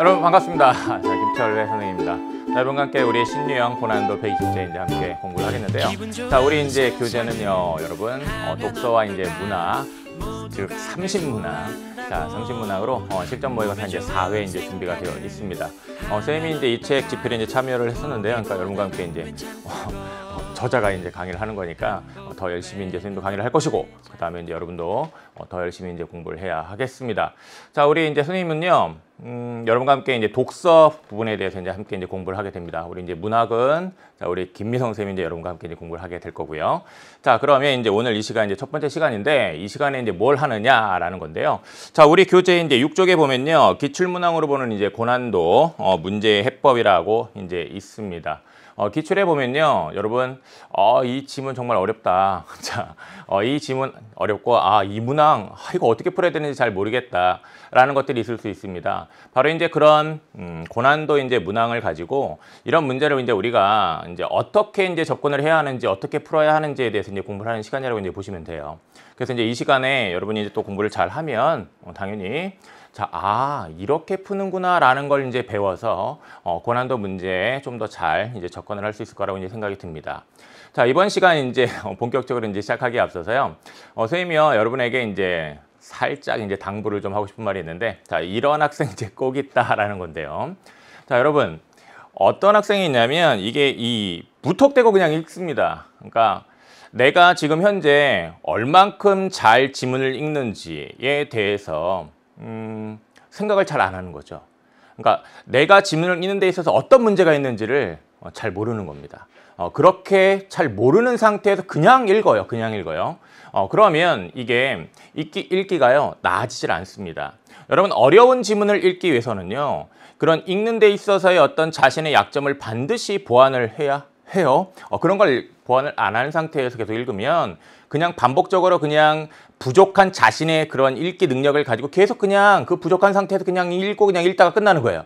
여러분 반갑습니다. 자, 김철래 선생님입니다. 자, 여러분과 함께 우리 신유형 고난도 120제 이제 함께 공부를 하겠는데요. 자, 우리 이제 교재는요, 여러분 독서와 이제 문학, 즉 삼신문학. 자, 삼신문학으로 실전 모의고사 이제 4회 이제 준비가 되어 있습니다. 선생님이 이제 이 책 집필에 이제 참여를 했었는데요. 그러니까 여러분과 함께 이제 저자가 이제 강의를 하는 거니까 더 열심히 이제 선생님도 강의를 할 것이고, 그 다음에 이제 여러분도 더 열심히 이제 공부를 해야 하겠습니다. 자, 우리 이제 선생님은요, 여러분과 함께 이제 독서 부분에 대해서 이제 함께 이제 공부를 하게 됩니다. 우리 이제 문학은 자, 우리 김미성 선생님이 이제 여러분과 함께 이제 공부를 하게 될 거고요. 자, 그러면 이제 오늘 이 시간 이제 첫 번째 시간인데, 이 시간에 이제 뭘 하느냐라는 건데요. 자, 우리 교재 이제 6쪽에 보면요, 기출문항으로 보는 이제 고난도 문제 해법이라고 이제 있습니다. 기출해 보면요, 여러분, 이 지문 정말 어렵다. 자, 이 지문 어렵고, 이 문항, 이거 어떻게 풀어야 되는지 잘 모르겠다. 라는 것들이 있을 수 있습니다. 바로 이제 그런, 고난도 이제 문항을 가지고, 이런 문제를 이제 우리가 이제 어떻게 이제 접근을 해야 하는지, 어떻게 풀어야 하는지에 대해서 이제 공부를 하는 시간이라고 이제 보시면 돼요. 그래서 이제 이 시간에 여러분이 이제 또 공부를 잘 하면, 당연히, 자, 이렇게 푸는구나 라는 걸 이제 배워서 고난도 문제에 좀 더 잘 이제 접근을 할 수 있을 거라고 이제 생각이 듭니다. 자, 이번 시간 이제 본격적으로 이제 시작하기에 앞서서요. 선생님이요, 여러분에게 이제 살짝 이제 당부를 좀 하고 싶은 말이 있는데, 자, 이런 학생 이제 꼭 있다라는 건데요. 자, 여러분, 어떤 학생이 있냐면 이게 이 무턱대고 그냥 읽습니다. 그러니까 내가 지금 현재 얼만큼 잘 지문을 읽는지에 대해서 생각을 잘 안 하는 거죠. 그러니까 내가 지문을 읽는 데 있어서 어떤 문제가 있는지를 잘 모르는 겁니다. 그렇게 잘 모르는 상태에서 그냥 읽어요. 그냥 읽어요. 그러면 이게 읽기가요, 나아지질 않습니다. 여러분, 어려운 지문을 읽기 위해서는요, 그런 읽는 데 있어서의 어떤 자신의 약점을 반드시 보완을 해야 해요. 그런 걸 보완을 안 하는 상태에서 계속 읽으면 그냥 반복적으로 그냥 부족한 자신의 그런 읽기 능력을 가지고 계속 그냥 그 부족한 상태에서 그냥 읽고 그냥 읽다가 끝나는 거예요.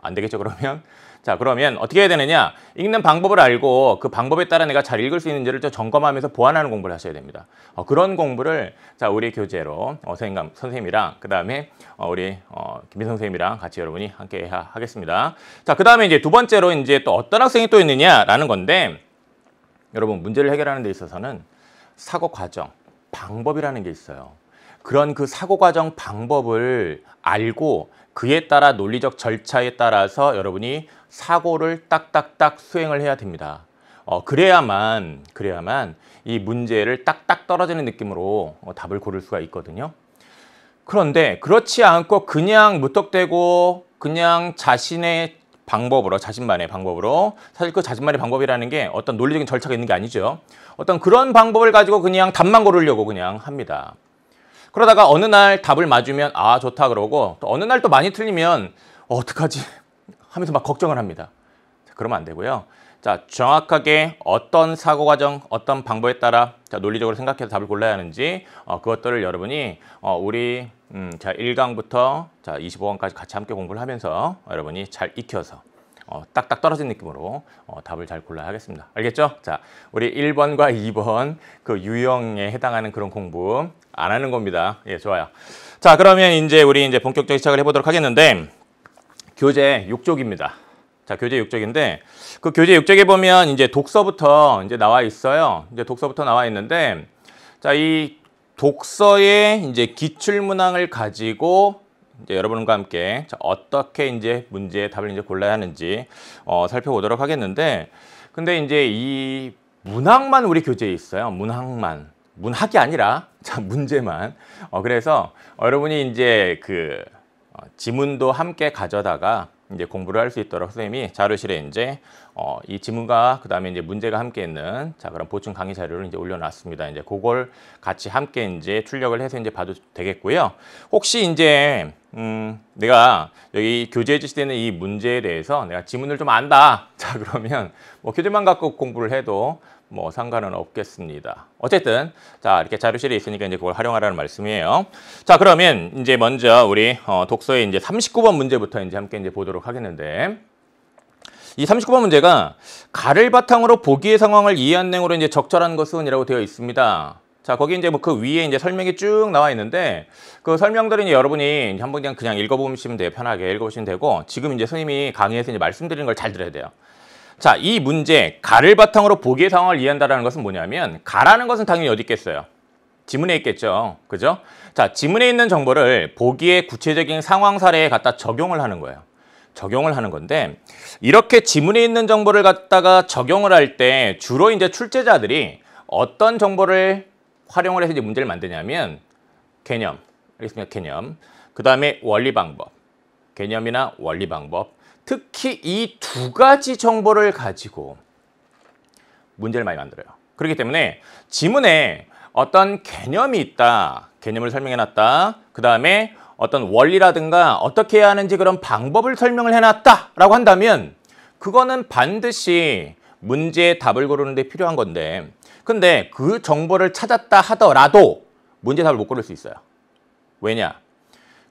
안 되겠죠, 그러면? 자, 그러면 어떻게 해야 되느냐? 읽는 방법을 알고 그 방법에 따라 내가 잘 읽을 수 있는지를 좀 점검하면서 보완하는 공부를 하셔야 됩니다. 그런 공부를 자, 우리 교재로 선생님이랑 그 다음에 우리 김민성 선생님이랑 같이 여러분이 함께 하겠습니다. 자, 그 다음에 이제 두 번째로 이제 또 어떤 학생이 또 있느냐라는 건데, 여러분 문제를 해결하는 데 있어서는 사고 과정, 방법이라는 게 있어요. 그런 그 사고 과정 방법을 알고 그에 따라 논리적 절차에 따라서 여러분이 사고를 딱딱딱 수행을 해야 됩니다. 그래야만 이 문제를 딱딱 떨어지는 느낌으로 답을 고를 수가 있거든요. 그런데 그렇지 않고 그냥 무턱대고 그냥 자신의 방법으로, 자신만의 방법으로, 사실 그 자신만의 방법이라는 게 어떤 논리적인 절차가 있는 게 아니죠. 어떤 그런 방법을 가지고 그냥 답만 고르려고 그냥 합니다. 그러다가 어느 날 답을 맞으면 좋다 그러고, 또 어느 날 또 많이 틀리면 어떡하지 하면서 막 걱정을 합니다. 자, 그러면 안 되고요. 자, 정확하게 어떤 사고 과정, 어떤 방법에 따라 자, 논리적으로 생각해서 답을 골라야 하는지 그것들을 여러분이 우리 자, 1강부터 자, 25강까지 같이 함께 공부를 하면서 여러분이 잘 익혀서 딱딱 떨어진 느낌으로 답을 잘 골라야 하겠습니다. 알겠죠? 자, 우리 1번과 2번 그 유형에 해당하는 그런 공부 안 하는 겁니다. 예, 좋아요. 자, 그러면 이제 우리 이제 본격적인 시작을 해보도록 하겠는데, 교재 6쪽입니다. 자, 교재 6쪽인데, 그 교재 6쪽에 보면 이제 독서부터 이제 나와 있어요. 이제 독서부터 나와 있는데, 자, 이 독서의 이제 기출문항을 가지고 이제 여러분과 함께 자, 어떻게 이제 문제의 답을 이제 골라야 하는지 살펴보도록 하겠는데, 근데 이제 이 문항만 우리 교재에 있어요. 문항만. 문학이 아니라 자, 문제만. 그래서 여러분이 이제 그 지문도 함께 가져다가 이제 공부를 할 수 있도록 선생님이 자료실에 이제 이 지문과 그 다음에 이제 문제가 함께 있는 자, 그런 보충 강의 자료를 이제 올려놨습니다. 이제 그걸 같이 함께 이제 출력을 해서 이제 봐도 되겠고요. 혹시 이제 내가 여기 교재에 지시되는 이 문제에 대해서 내가 지문을 좀 안다. 자, 그러면 뭐 교재만 갖고 공부를 해도 뭐 상관은 없겠습니다. 어쨌든 자, 이렇게 자료실에 있으니까 이제 그걸 활용하라는 말씀이에요. 자, 그러면 이제 먼저 우리 독서의 이제 39번 문제부터 이제 함께 이제 보도록 하겠는데, 이 39번 문제가 가를 바탕으로 보기의 상황을 이해한 내용으로 이제 적절한 것은이라고 되어 있습니다. 자, 거기 이제 뭐 그 위에 이제 설명이 쭉 나와 있는데 그 설명들은 이제 여러분이 한번 그냥 읽어보시면 돼요. 편하게 읽어보시면 되고 지금 이제 선생님이 강의에서 이제 말씀드리는 걸 잘 들어야 돼요. 자, 이 문제 가를 바탕으로 보기의 상황을 이해한다는 것은 뭐냐면 가라는 것은 당연히 어디 있겠어요? 지문에 있겠죠. 그죠? 자, 지문에 있는 정보를 보기의 구체적인 상황 사례에 갖다 적용을 하는 거예요. 적용을 하는 건데 이렇게 지문에 있는 정보를 갖다가 적용을 할 때 주로 이제 출제자들이 어떤 정보를 활용을 해서 이제 문제를 만드냐면 개념, 알겠습니까? 개념. 그 다음에 원리 방법. 개념이나 원리 방법. 특히 이 두 가지 정보를 가지고 문제를 많이 만들어요. 그렇기 때문에 지문에 어떤 개념이 있다. 개념을 설명해놨다. 그 다음에 어떤 원리라든가 어떻게 해야 하는지 그런 방법을 설명을 해놨다라고 한다면 그거는 반드시 문제의 답을 고르는 데 필요한 건데 근데 그 정보를 찾았다 하더라도 문제 답을 못 고를 수 있어요. 왜냐?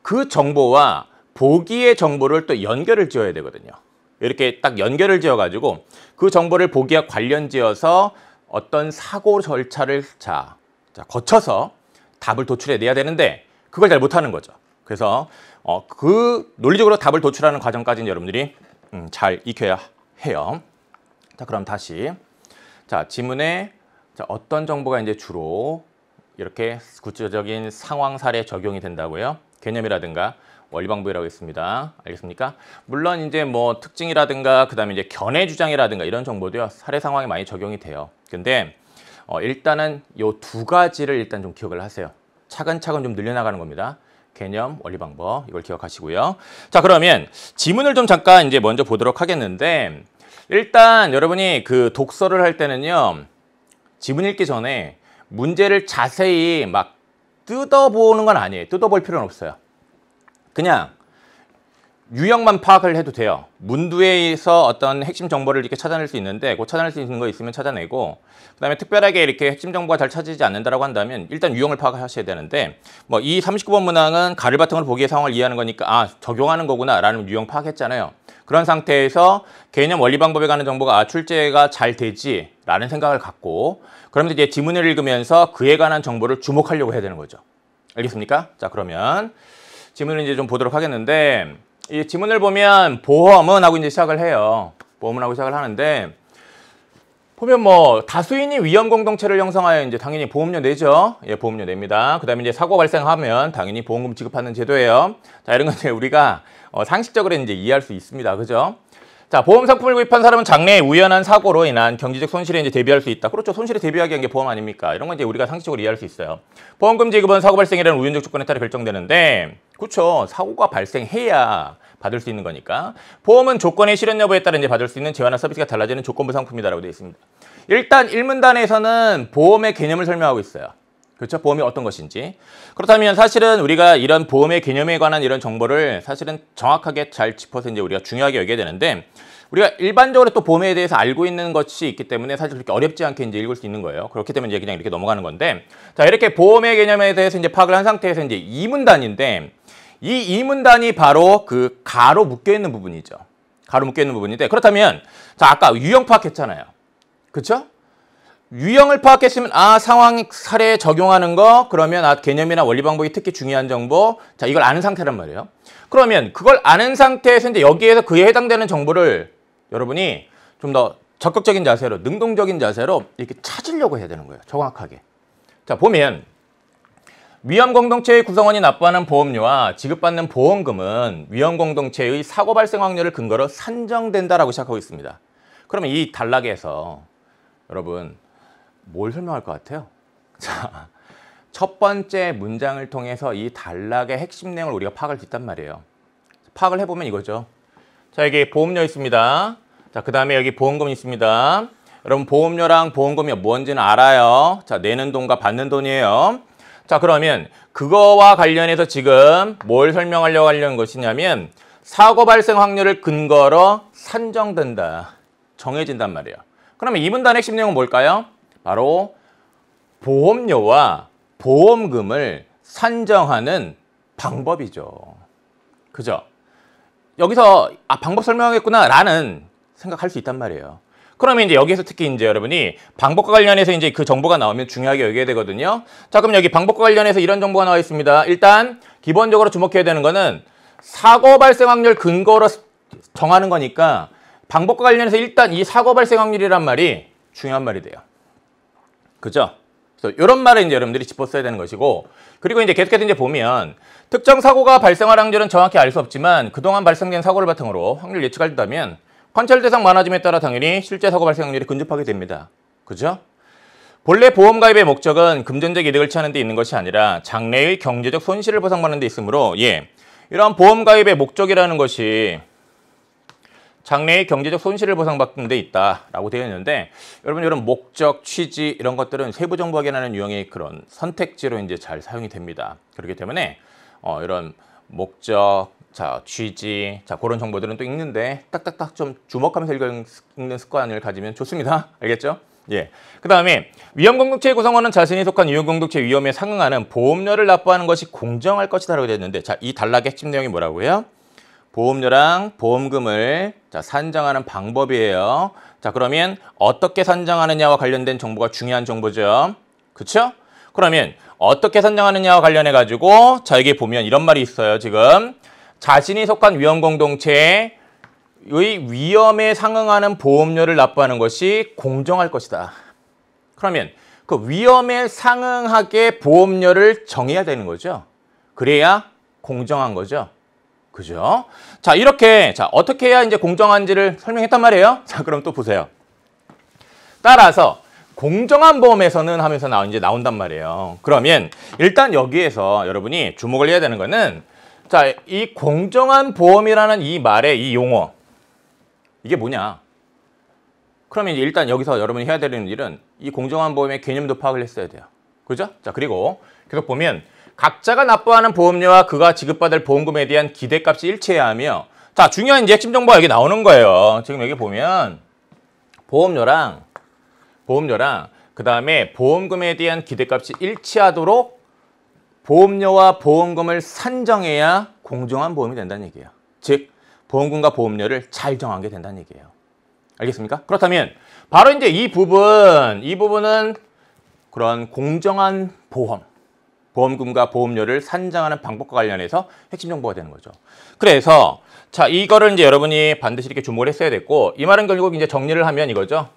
그 정보와 보기의 정보를 또 연결을 지어야 되거든요. 이렇게 딱 연결을 지어가지고 그 정보를 보기와 관련 지어서 어떤 사고 절차를 거쳐서 답을 도출해내야 되는데 그걸 잘 못하는 거죠. 그래서 그 논리적으로 답을 도출하는 과정까지는 여러분들이 잘 익혀야 해요. 자, 그럼 다시 자 지문에 어떤 정보가 이제 주로 이렇게 구체적인 상황 사례에 적용이 된다고요? 개념이라든가 원리 방법이라고 했습니다. 알겠습니까? 물론 이제 뭐 특징이라든가 그다음에 이제 견해 주장이라든가 이런 정보도요. 사례 상황에 많이 적용이 돼요. 근데 일단은 요 두 가지를 일단 좀 기억을 하세요. 차근차근 좀 늘려나가는 겁니다. 개념, 원리 방법 이걸 기억하시고요. 자, 그러면 지문을 좀 잠깐 이제 먼저 보도록 하겠는데 일단 여러분이 그 독서를 할 때는요. 지문 읽기 전에 문제를 자세히 막 뜯어보는 건 아니에요. 뜯어볼 필요는 없어요. 그냥 유형만 파악을 해도 돼요. 문두에서 어떤 핵심 정보를 이렇게 찾아낼 수 있는데 그 찾아낼 수 있는 거 있으면 찾아내고 그다음에 특별하게 이렇게 핵심 정보가 잘 찾아지지 않는다라고 한다면 일단 유형을 파악하셔야 되는데 뭐 이 39번 문항은 가를 바탕으로 보기의 상황을 이해하는 거니까 아 적용하는 거구나라는 유형 파악했잖아요. 그런 상태에서 개념 원리 방법에 관한 정보가 출제가 잘 되지라는 생각을 갖고 그러면 이제 지문을 읽으면서 그에 관한 정보를 주목하려고 해야 되는 거죠. 알겠습니까? 자, 그러면 지문을 이제 좀 보도록 하겠는데 이 지문을 보면 보험은 하고 이제 시작을 해요. 보험은 하고 시작을 하는데 보면 뭐 다수인이 위험 공동체를 형성하여 이제 당연히 보험료 내죠. 예, 보험료 냅니다. 그다음에 이제 사고 발생하면 당연히 보험금 지급하는 제도예요. 자, 이런 건 이제 우리가 상식적으로 이제 이해할 수 있습니다. 그죠? 자, 보험 상품을 구입한 사람은 장래에 우연한 사고로 인한 경제적 손실에 이제 대비할 수 있다. 그렇죠. 손실에 대비하기 위한 게 보험 아닙니까? 이런 건 이제 우리가 상식적으로 이해할 수 있어요. 보험금 지급은 사고 발생이라는 우연적 조건에 따라 결정되는데, 그렇죠. 사고가 발생해야 받을 수 있는 거니까. 보험은 조건의 실현 여부에 따라 이제 받을 수 있는 재화나 서비스가 달라지는 조건부 상품이다라고 되어 있습니다. 일단 1문단에서는 보험의 개념을 설명하고 있어요. 그렇죠? 보험이 어떤 것인지. 그렇다면 사실은 우리가 이런 보험의 개념에 관한 이런 정보를 사실은 정확하게 잘 짚어서 이제 우리가 중요하게 여겨야 되는데 우리가 일반적으로 또 보험에 대해서 알고 있는 것이 있기 때문에 사실 그렇게 어렵지 않게 이제 읽을 수 있는 거예요. 그렇기 때문에 이제 그냥 이렇게 넘어가는 건데 자, 이렇게 보험의 개념에 대해서 이제 파악을 한 상태에서 이제 2문단인데 이 2문단이 바로 그 가로 묶여 있는 부분이죠. 가로 묶여 있는 부분인데 그렇다면 자, 아까 유형 파악했잖아요. 그렇죠? 유형을 파악했으면 상황 사례에 적용하는 거 그러면 개념이나 원리 방법이 특히 중요한 정보 자 이걸 아는 상태란 말이에요. 그러면 그걸 아는 상태에서 이제 여기에서 그에 해당되는 정보를 여러분이 좀 더 적극적인 자세로 능동적인 자세로 이렇게 찾으려고 해야 되는 거예요. 정확하게. 자 보면 위험 공동체의 구성원이 납부하는 보험료와 지급받는 보험금은 위험 공동체의 사고 발생 확률을 근거로 산정된다라고 시작하고 있습니다. 그러면 이 단락에서 여러분 뭘 설명할 것 같아요? 자, 첫 번째 문장을 통해서 이 단락의 핵심 내용을 우리가 파악을 짓단 말이에요. 파악을 해보면 이거죠. 자, 여기 보험료 있습니다. 자, 그 다음에 여기 보험금 있습니다. 여러분 보험료랑 보험금이 뭔지는 알아요. 자, 내는 돈과 받는 돈이에요. 자, 그러면 그거와 관련해서 지금 뭘 설명하려고 하려는 것이냐면 사고 발생 확률을 근거로 산정된다. 정해진단 말이에요. 그러면 이 문단의 핵심 내용은 뭘까요? 바로 보험료와 보험금을 산정하는 방법이죠. 그죠? 여기서 방법 설명하겠구나 라는 생각할 수 있단 말이에요. 그러면 이제 여기서 특히 이제 여러분이 방법과 관련해서 이제 그 정보가 나오면 중요하게 여겨야 되거든요. 자, 그럼 여기 방법과 관련해서 이런 정보가 나와 있습니다. 일단 기본적으로 주목해야 되는 거는 사고 발생 확률 근거로 정하는 거니까 방법과 관련해서 일단 이 사고 발생 확률이란 말이 중요한 말이 돼요. 그죠? 그래서 이런 말을 이제 여러분들이 짚어 써야 되는 것이고, 그리고 이제 계속해서 이제 보면 특정 사고가 발생할 확률은 정확히 알 수 없지만 그동안 발생된 사고를 바탕으로 확률 예측한다면 관찰 대상 많아짐에 따라 당연히 실제 사고 발생 확률이 근접하게 됩니다. 그죠? 본래 보험 가입의 목적은 금전적 이득을 취하는 데 있는 것이 아니라 장래의 경제적 손실을 보상받는 데 있으므로 이러한 보험 가입의 목적이라는 것이 장래의 경제적 손실을 보상받는 데 있다라고 되어 있는데, 여러분 이런 목적, 취지 이런 것들은 세부 정보 확인하는 유형의 그런 선택지로 이제 잘 사용이 됩니다. 그렇기 때문에 이런 목적, 자, 취지, 자, 그런 정보들은 또 읽는데 딱딱딱 좀 주목하면서 읽는 습관을 가지면 좋습니다. 알겠죠? 예. 그 다음에 위험 공동체의 구성원은 자신이 속한 위험 공동체 위험에 상응하는 보험료를 납부하는 것이 공정할 것이다라고 되어 있는데, 자, 이 단락의 핵심 내용이 뭐라고요? 보험료랑 보험금을 자, 산정하는 방법이에요. 자, 그러면 어떻게 산정하느냐와 관련된 정보가 중요한 정보죠. 그렇죠? 그러면 어떻게 산정하느냐와 관련해 가지고 자, 여기 보면 이런 말이 있어요. 지금 자신이 속한 위험 공동체의 위험에 상응하는 보험료를 납부하는 것이 공정할 것이다. 그러면 그 위험에 상응하게 보험료를 정해야 되는 거죠. 그래야 공정한 거죠. 그죠? 자, 이렇게 자, 어떻게 해야 이제 공정한지를 설명했단 말이에요. 자, 그럼 또 보세요. 따라서 공정한 보험에서는 하면서 이제 나온단 말이에요. 그러면 일단 여기에서 여러분이 주목을 해야 되는 거는, 자, 이 공정한 보험이라는 이 말의 이 용어, 이게 뭐냐? 그러면 일단 여기서 여러분이 해야 되는 일은 이 공정한 보험의 개념도 파악을 했어야 돼요. 그죠? 자, 그리고 계속 보면 각자가 납부하는 보험료와 그가 지급받을 보험금에 대한 기대값이 일치해야 하며, 자, 중요한 이제 핵심 정보가 여기 나오는 거예요. 지금 여기 보면 보험료랑 그 다음에 보험금에 대한 기대값이 일치하도록 보험료와 보험금을 산정해야 공정한 보험이 된다는 얘기예요. 즉, 보험금과 보험료를 잘 정하게 된다는 얘기예요. 알겠습니까? 그렇다면 바로 이제 이 부분은 그런 공정한 보험금과 보험료를 산정하는 방법과 관련해서 핵심 정보가 되는 거죠. 그래서 자, 이거를 이제 여러분이 반드시 이렇게 주목을 했어야 됐고, 이 말은 결국 이제 정리를 하면 이거죠.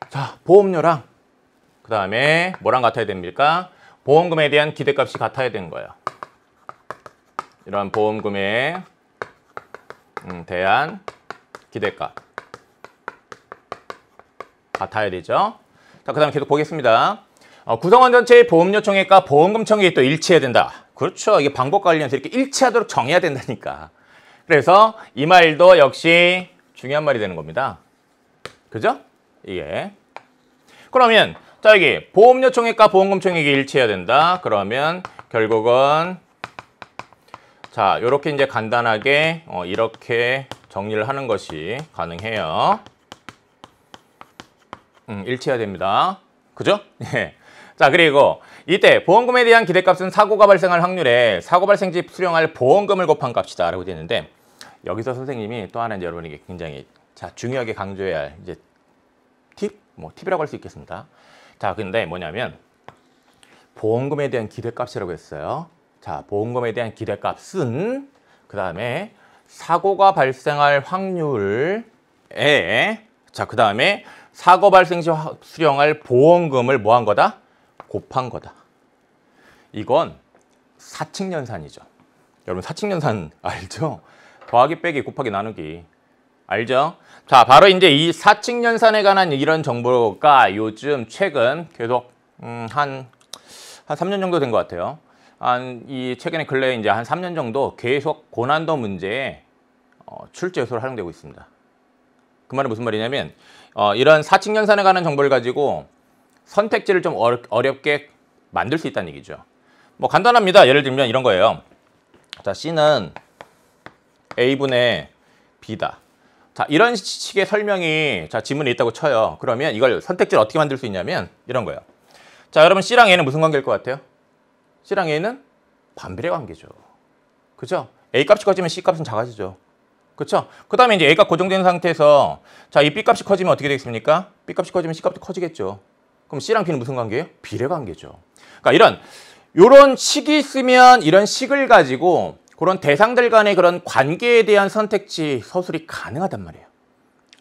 자, 보험료랑 그 다음에 뭐랑 같아야 됩니까? 보험금에 대한 기대값이 같아야 되는 거예요. 이런 보험금에 대한 기대값 같아야 되죠. 자, 그 다음에 계속 보겠습니다. 구성원 전체의 보험료 총액과 보험금 총액이 또 일치해야 된다. 그렇죠. 이게 방법과 관련해서 이렇게 일치하도록 정해야 된다니까. 그래서 이 말도 역시 중요한 말이 되는 겁니다. 그죠? 이게. 그러면 자, 여기 보험료 총액과 보험금 총액이 일치해야 된다. 그러면 결국은 자, 요렇게 이제 간단하게 이렇게 정리를 하는 것이 가능해요. 일치해야 됩니다. 그죠? 예. 자, 그리고 이때 보험금에 대한 기대값은 사고가 발생할 확률에 사고 발생 시 수령할 보험금을 곱한 값이다 라고 되어 있는데, 여기서 선생님이 또 하나 이제 여러분에게 굉장히 자, 중요하게 강조해야 할 이제 팁이라고 할 수 있겠습니다. 자, 근데 뭐냐면 보험금에 대한 기대값이라고 했어요. 자, 보험금에 대한 기대값은 그 다음에 사고가 발생할 확률에 자, 그 다음에 사고 발생 시 수령할 보험금을 뭐 한 거다? 곱한 거다. 이건 사칙연산이죠. 여러분 사칙연산 알죠? 더하기 빼기 곱하기 나누기 알죠? 자, 바로 이제 이 사칙연산에 관한 이런 정보가 요즘 최근 계속 한 3년 정도 된 것 같아요. 이 최근에 근래에 이제 한 3년 정도 계속 고난도 문제에 출제 요소로 활용되고 있습니다. 그 말은 무슨 말이냐면 이런 사칙연산에 관한 정보를 가지고 선택지를 좀 어렵게 만들 수 있다는 얘기죠. 뭐 간단합니다. 예를 들면 이런 거예요. 자, C는 A분의 B다. 자, 이런 식의 설명이 자, 지문에 있다고 쳐요. 그러면 이걸 선택지를 어떻게 만들 수 있냐면 이런 거예요. 자, 여러분 C랑 A는 무슨 관계일 것 같아요? C랑 A는 반비례 관계죠. 그죠? A 값이 커지면 C 값은 작아지죠. 그렇죠? 그 다음에 이제 A가 고정된 상태에서 자, 이 B값이 커지면 어떻게 되겠습니까? B값이 커지면 C값도 커지겠죠. 그럼 C랑 B는 무슨 관계예요? 비례 관계죠. 그러니까 이런 식이 있으면 이런 식을 가지고 그런 대상들 간의 그런 관계에 대한 선택지 서술이 가능하단 말이에요.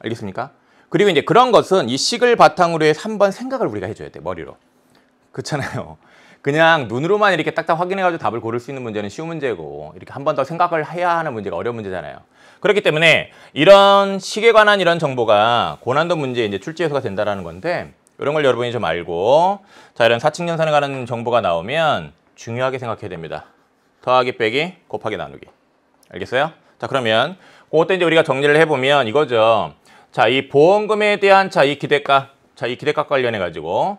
알겠습니까? 그리고 이제 그런 것은 이 식을 바탕으로 해서 한번 생각을 우리가 해줘야 돼, 머리로. 그렇잖아요. 그냥 눈으로만 이렇게 딱딱 확인해가지고 답을 고를 수 있는 문제는 쉬운 문제고 이렇게 한 번 더 생각을 해야 하는 문제가 어려운 문제잖아요. 그렇기 때문에 이런 식에 관한 이런 정보가 고난도 문제에 이제 출제 요소가 된다라는 건데 이런 걸 여러분이 좀 알고 자, 이런 사칙연산에 관한 정보가 나오면 중요하게 생각해야 됩니다. 더하기 빼기 곱하기 나누기. 알겠어요? 자, 그러면 그것도 이제 우리가 정리를 해보면 이거죠. 자, 이 보험금에 대한 이 기대값. 자, 이 기대값 관련해 가지고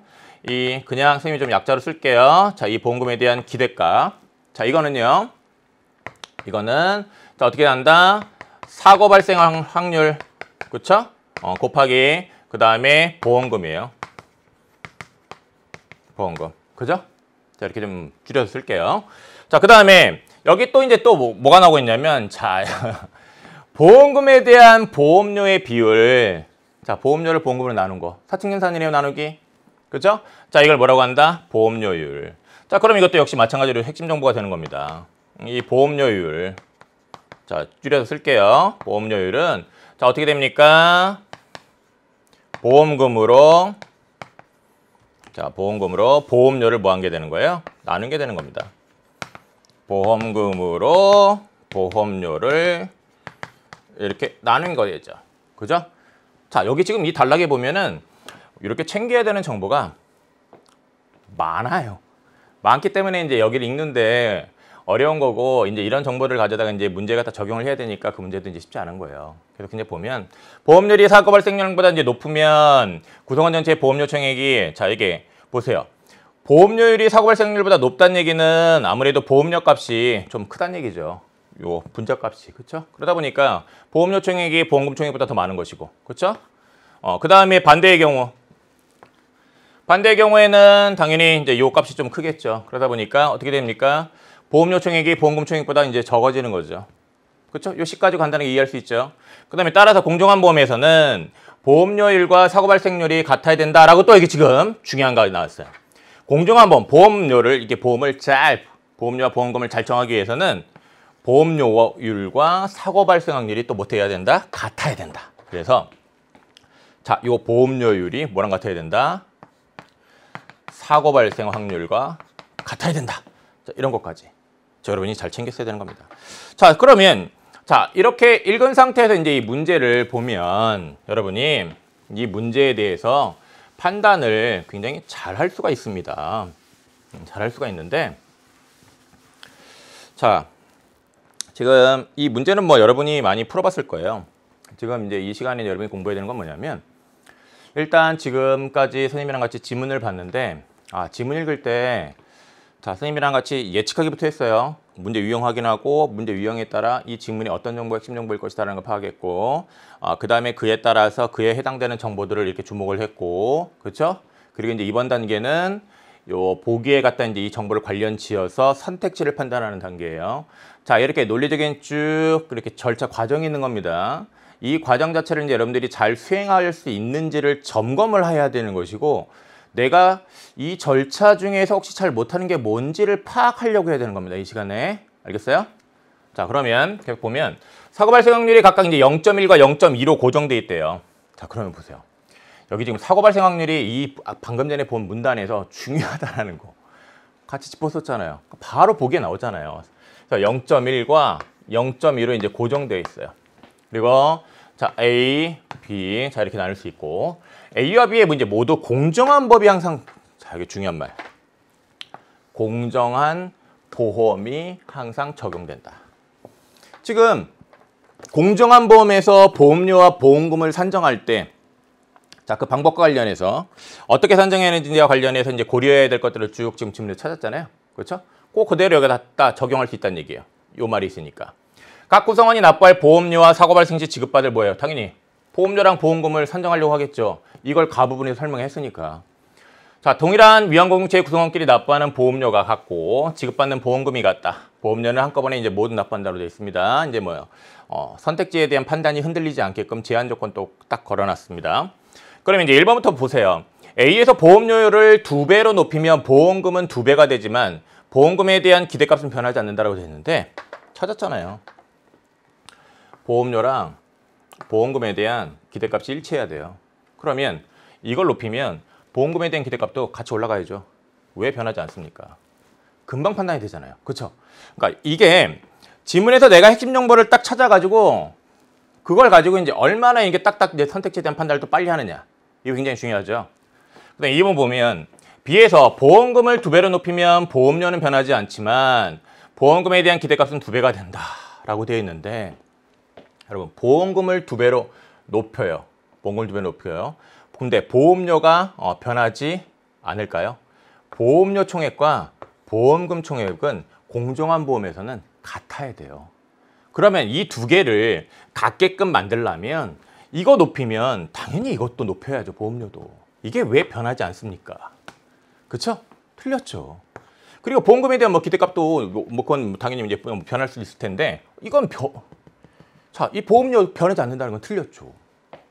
그냥 선생님이 좀 약자로 쓸게요. 자, 이 보험금에 대한 기대값. 자, 이거는 자, 어떻게 한다? 사고 발생 확률. 그쵸? 곱하기 그 다음에 보험금이에요. 보험금. 그죠? 자, 이렇게 좀 줄여서 쓸게요. 자, 그 다음에 여기 또 이제 또 뭐가 나오고 있냐면 자, 보험금에 대한 보험료의 비율. 자, 보험료를 보험금으로 나눈 거. 사칙연산이네요, 나누기. 그죠? 자, 이걸 뭐라고 한다? 보험료율. 자, 그럼 이것도 역시 마찬가지로 핵심 정보가 되는 겁니다. 이 보험료율. 자, 줄여서 쓸게요. 보험료율은 자, 어떻게 됩니까? 보험금으로 보험료를 뭐 한 게 되는 거예요? 나눈 게 되는 겁니다. 보험금으로 보험료를 이렇게 나눈 거겠죠. 그죠? 자, 여기 지금 이 단락에 보면은 이렇게 챙겨야 되는 정보가 많아요. 많기 때문에 이제 여기를 읽는데 어려운 거고 이제 이런 정보를 가져다가 이제 문제 갖다 적용을 해야 되니까 그 문제도 이제 쉽지 않은 거예요. 그래서 이제 보면 보험률이 사고 발생률보다 이제 높으면 구성원 전체의 보험료 총액이 자, 이게 보세요. 보험료율이 사고 발생률보다 높다는 얘기는 아무래도 보험료 값이 좀 크다는 얘기죠. 요 분자 값이. 그렇죠? 그러다 보니까 보험료 총액이 보험금 총액보다 더 많은 것이고. 그렇죠? 그 다음에 반대의 경우에는 당연히 이제 요 값이 좀 크겠죠. 그러다 보니까 어떻게 됩니까? 보험료 총액이 보험금 총액보다 이제 적어지는 거죠. 그렇죠? 요 식까지 간단하게 이해할 수 있죠. 그 다음에 따라서 공정한 보험에서는 보험료율과 사고 발생률이 같아야 된다라고 또 이게 지금 중요한 거 나왔어요. 공정한 보험, 보험료를 이게 보험료와 보험금을 잘 정하기 위해서는 보험료율과 사고 발생 확률이 또 못해야 된다? 같아야 된다. 그래서 자, 요 보험료율이 뭐랑 같아야 된다? 사고 발생 확률과 같아야 된다. 자, 이런 것까지. 자, 여러분이 잘 챙겼어야 되는 겁니다. 자, 그러면 자, 이렇게 읽은 상태에서 이제 이 문제를 보면 여러분이 이 문제에 대해서 판단을 굉장히 잘 할 수가 있습니다. 잘 할 수가 있는데 자, 지금 이 문제는 뭐 여러분이 많이 풀어봤을 거예요. 지금 이제 이 시간에 여러분이 공부해야 되는 건 뭐냐면 일단 지금까지 선생님이랑 같이 지문을 봤는데 지문 읽을 때 자, 선생님이랑 같이 예측하기부터 했어요. 문제 유형 확인하고 문제 유형에 따라 이 지문이 어떤 정보가 핵심 정보일 것이다라는 걸 파악했고 그 다음에 그에 따라서 그에 해당되는 정보들을 이렇게 주목을 했고 그렇죠? 그리고 이제 이번 단계는 요 보기에 갖다 이제 이 정보를 관련 지어서 선택지를 판단하는 단계예요. 자, 이렇게 논리적인 쭉 이렇게 절차 과정이 있는 겁니다. 이 과정 자체를 이제 여러분들이 잘 수행할 수 있는지를 점검을 해야 되는 것이고 내가 이 절차 중에서 혹시 잘 못하는 게 뭔지를 파악하려고 해야 되는 겁니다. 이 시간에. 알겠어요? 자, 그러면 계속 보면 사고 발생 확률이 각각 이제 0.1과 0.2로 고정돼 있대요. 자, 그러면 보세요. 여기 지금 사고 발생 확률이 이 방금 전에 본 문단에서 중요하다라는 거 같이 짚었었잖아요. 바로 보기에 나오잖아요. 0.1과 0.2로 이제 고정되어 있어요. 그리고 자, A, B 자, 이렇게 나눌 수 있고 A와 B의 문제 모두 공정한 법이 항상 자, 이게 중요한 말. 공정한 보험이 항상 적용된다. 지금 공정한 보험에서 보험료와 보험금을 산정할 때 자, 그 방법과 관련해서 어떻게 산정해야 하는지와 관련해서 이제 고려해야 될 것들을 쭉 지금 질문을 찾았잖아요. 그렇죠? 꼭 그대로 여기다 적용할 수 있다는 얘기예요. 요 말이 있으니까. 각 구성원이 납부할 보험료와 사고 발생 시 지급받을 뭐예요? 당연히 보험료랑 보험금을 산정하려고 하겠죠. 이걸 가부분에서 설명했으니까. 자, 동일한 위험공동체의 구성원끼리 납부하는 보험료가 같고 지급받는 보험금이 같다. 보험료는 한꺼번에 이제 모두 납부한다고 되어 있습니다. 이제 뭐요? 선택지에 대한 판단이 흔들리지 않게끔 제한 조건 또 딱 걸어놨습니다. 그러면 이제 1번부터 보세요. A에서 보험료를 2배로 높이면 보험금은 2배가 되지만 보험금에 대한 기대값은 변하지 않는다고 되어 있는데 찾았잖아요. 보험료랑 보험금에 대한 기대값이 일치해야 돼요. 그러면 이걸 높이면 보험금에 대한 기대값도 같이 올라가야죠. 왜 변하지 않습니까? 금방 판단이 되잖아요. 그렇죠? 그러니까 이게 지문에서 내가 핵심 정보를 딱 찾아가지고 그걸 가지고 이제 얼마나 이게 딱딱 이제 선택지에 대한 판단을 또 빨리 하느냐. 이거 굉장히 중요하죠. 그다음에 2번 보면 B에서 보험금을 2배로 높이면 보험료는 변하지 않지만 보험금에 대한 기대값은 2배가 된다라고 되어 있는데 여러분 보험금을 2배로 높여요. 보험금을 2배로 높여요. 근데 보험료가 변하지 않을까요? 보험료 총액과 보험금 총액은 공정한 보험에서는 같아야 돼요. 그러면 이 두 개를 같게끔 만들려면 이거 높이면 당연히 이것도 높여야죠. 보험료도. 이게 왜 변하지 않습니까? 그렇죠? 틀렸죠. 그리고 보험금에 대한 기대값도 그건 당연히 이제 변할 수 있을 텐데 이건 자, 이 보험료 변하지 않는다는 건 틀렸죠.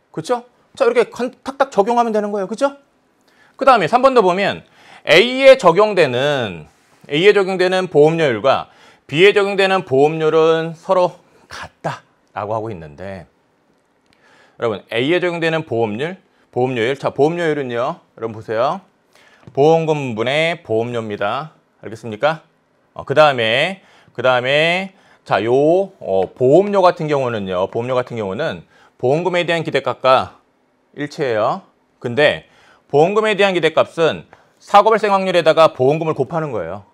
그렇죠? 자, 이렇게 탁탁 적용하면 되는 거예요. 그렇죠? 그 다음에 3번도 보면 A에 적용되는 보험료율과 B에 적용되는 보험료는 서로 같다라고 하고 있는데 여러분 A에 적용되는 보험료율. 자, 보험료율은요. 여러분 보세요. 보험금분의 보험료입니다. 알겠습니까? 그 다음에 자, 보험료 같은 경우는 보험금에 대한 기대값과 일치해요. 근데 보험금에 대한 기대값은 사고 발생 확률에다가 보험금을 곱하는 거예요.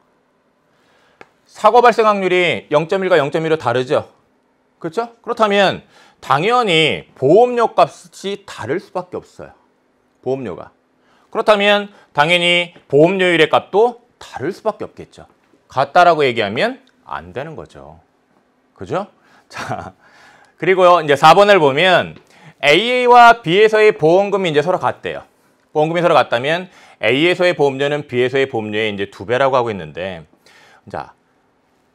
사고 발생 확률이 0.1과 0.1로 다르죠? 그렇죠? 그렇다면 당연히 보험료 값이 다를 수밖에 없어요. 보험료가. 그렇다면 당연히 보험료율의 값도 다를 수밖에 없겠죠. 같다라고 얘기하면 안 되는 거죠. 그죠? 자, 그리고요, 이제 4번을 보면 A와 B에서의 보험금이 이제 서로 같대요. 보험금이 서로 같다면 A에서의 보험료는 B에서의 보험료의 이제 2배라고 하고 있는데, 자,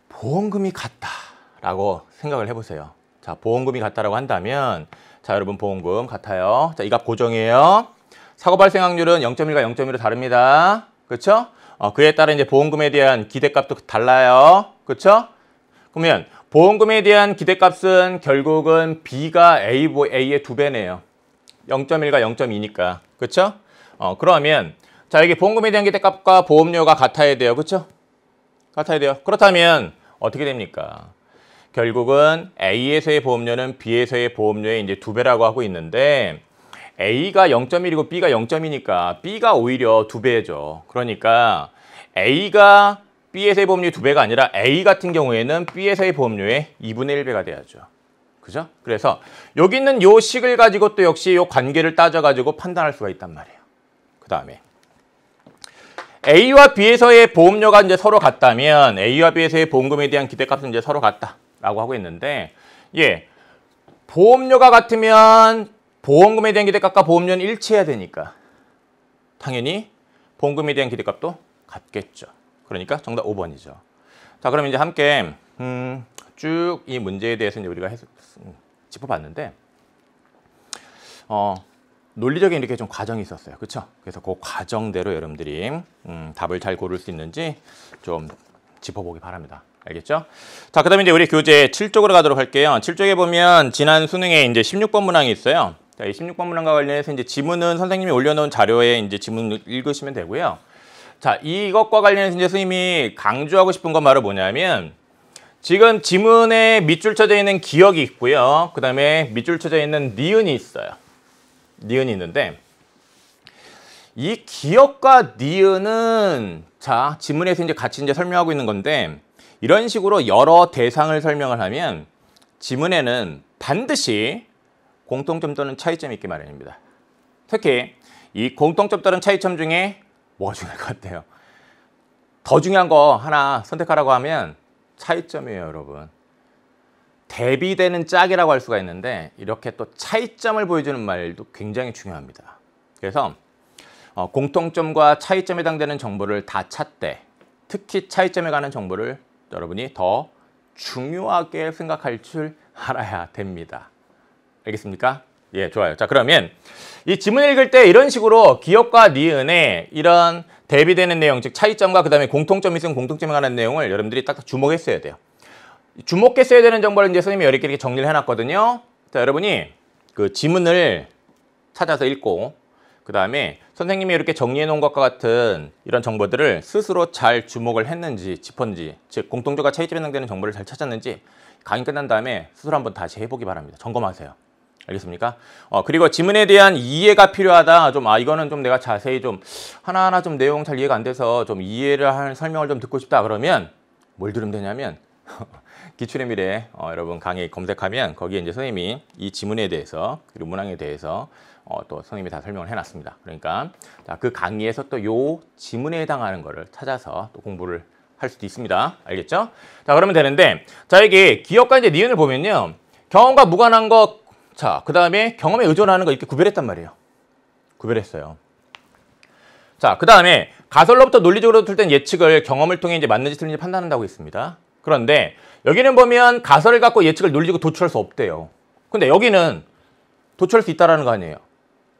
보험금이 같다라고 생각을 해보세요. 자, 보험금이 같다라고 한다면, 자, 여러분 보험금 같아요. 자, 이 값 고정이에요. 사고 발생 확률은 0.1과 0.1로 다릅니다. 그렇죠? 그에 따라 이제 보험금에 대한 기대값도 달라요. 그렇죠? 그러면 보험금에 대한 기대값은 결국은 B가 A의 2배네요. 0.1과 0.2니까. 그렇죠? 그러면 자, 여기 보험금에 대한 기대값과 보험료가 같아야 돼요. 그렇죠? 같아야 돼요. 그렇다면 어떻게 됩니까? 결국은 A에서의 보험료는 B에서의 보험료의 이제 2배라고 하고 있는데 A가 0.1이고 B가 0.2니까 B가 오히려 2배죠. 그러니까 A가 B에서의 보험료의 2배가 아니라 A 같은 경우에는 B에서의 보험료의 2분의 1배가 돼야죠. 그죠? 그래서 여기 있는 요 식을 가지고 또 역시 요 관계를 따져가지고 판단할 수가 있단 말이에요. 그 다음에 A와 B에서의 보험료가 이제 서로 같다면 A와 B에서의 보험금에 대한 기대값은 이제 서로 같다라고 하고 있는데, 예, 보험료가 같으면 보험금에 대한 기대값과 보험료는 일치해야 되니까 당연히 보험금에 대한 기대값도 같겠죠. 그러니까 정답 5번이죠. 자, 그럼 이제 함께 쭉 이 문제에 대해서 이제 우리가 짚어봤는데, 논리적인 이렇게 좀 과정이 있었어요. 그렇죠? 그래서 그 과정대로 여러분들이 답을 잘 고를 수 있는지 좀 짚어보기 바랍니다. 알겠죠? 자, 그다음에 이제 우리 교재 7쪽으로 가도록 할게요. 7쪽에 보면 지난 수능에 이제 16번 문항이 있어요. 자, 이 16번 문항과 관련해서 이제 지문은 선생님이 올려놓은 자료에 이제 지문을 읽으시면 되고요. 자, 이것과 관련해서 이제 선생님이 강조하고 싶은 건 바로 뭐냐면, 지금 지문에 밑줄 쳐져 있는 기억이 있고요. 그 다음에 밑줄 쳐져 있는 니은이 있어요. 니은이 있는데, 이 기억과 니은은 자, 지문에서 이제 같이 이제 설명하고 있는 건데, 이런 식으로 여러 대상을 설명을 하면 지문에는 반드시 공통점 또는 차이점이 있기 마련입니다. 특히 이 공통점 또는 차이점 중에 뭐가 중요할 것 같아요? 더 중요한 거 하나 선택하라고 하면 차이점이에요, 여러분. 대비되는 짝이라고 할 수가 있는데 이렇게 또 차이점을 보여주는 말도 굉장히 중요합니다. 그래서 공통점과 차이점에 해당되는 정보를 다 찾되 특히 차이점에 관한 정보를 여러분이 더 중요하게 생각할 줄 알아야 됩니다. 알겠습니까? 예, 좋아요. 자, 그러면 이 지문을 읽을 때 이런 식으로 기업과 니은의 이런 대비되는 내용, 즉 차이점과 그 다음에 공통점이 있으면 공통점에 관한 내용을 여러분들이 딱딱 주목했어야 돼요. 주목했어야 되는 정보를 이제 선생님이 여러 개 이렇게 정리를 해놨거든요. 자, 여러분이 그 지문을 찾아서 읽고 그 다음에 선생님이 이렇게 정리해 놓은 것과 같은 이런 정보들을 스스로 잘 주목을 했는지 짚었는지, 즉 공통점과 차이점에 해당되는 정보를 잘 찾았는지 강의 끝난 다음에 스스로 한번 다시 해보기 바랍니다. 점검하세요. 알겠습니까? 그리고 지문에 대한 이해가 필요하다. 좀 이거는 좀 내가 자세히 좀 하나하나 좀 내용 잘 이해가 안 돼서 좀 이해를 할 설명을 좀 듣고 싶다. 그러면 뭘 들으면 되냐면 기출의 미래 여러분 강의 검색하면 거기에 이제 선생님이 이 지문에 대해서 그리고 문항에 대해서 또 선생님이 다 설명을 해놨습니다. 그러니까 자, 그 강의에서 또 요 지문에 해당하는 거를 찾아서 또 공부를 할 수도 있습니다. 알겠죠? 자, 그러면 되는데 자, 여기 기업과 이제 니은을 보면요. 경험과 무관한 것, 자, 그 다음에 경험에 의존하는 거 이렇게 구별했단 말이에요. 구별했어요. 자, 그 다음에 가설로부터 논리적으로 도출된 예측을 경험을 통해 이제 맞는지 틀린지 판단한다고 했습니다. 그런데 여기는 보면 가설을 갖고 예측을 논리적으로 도출할 수 없대요. 근데 여기는 도출할 수 있다라는 거 아니에요.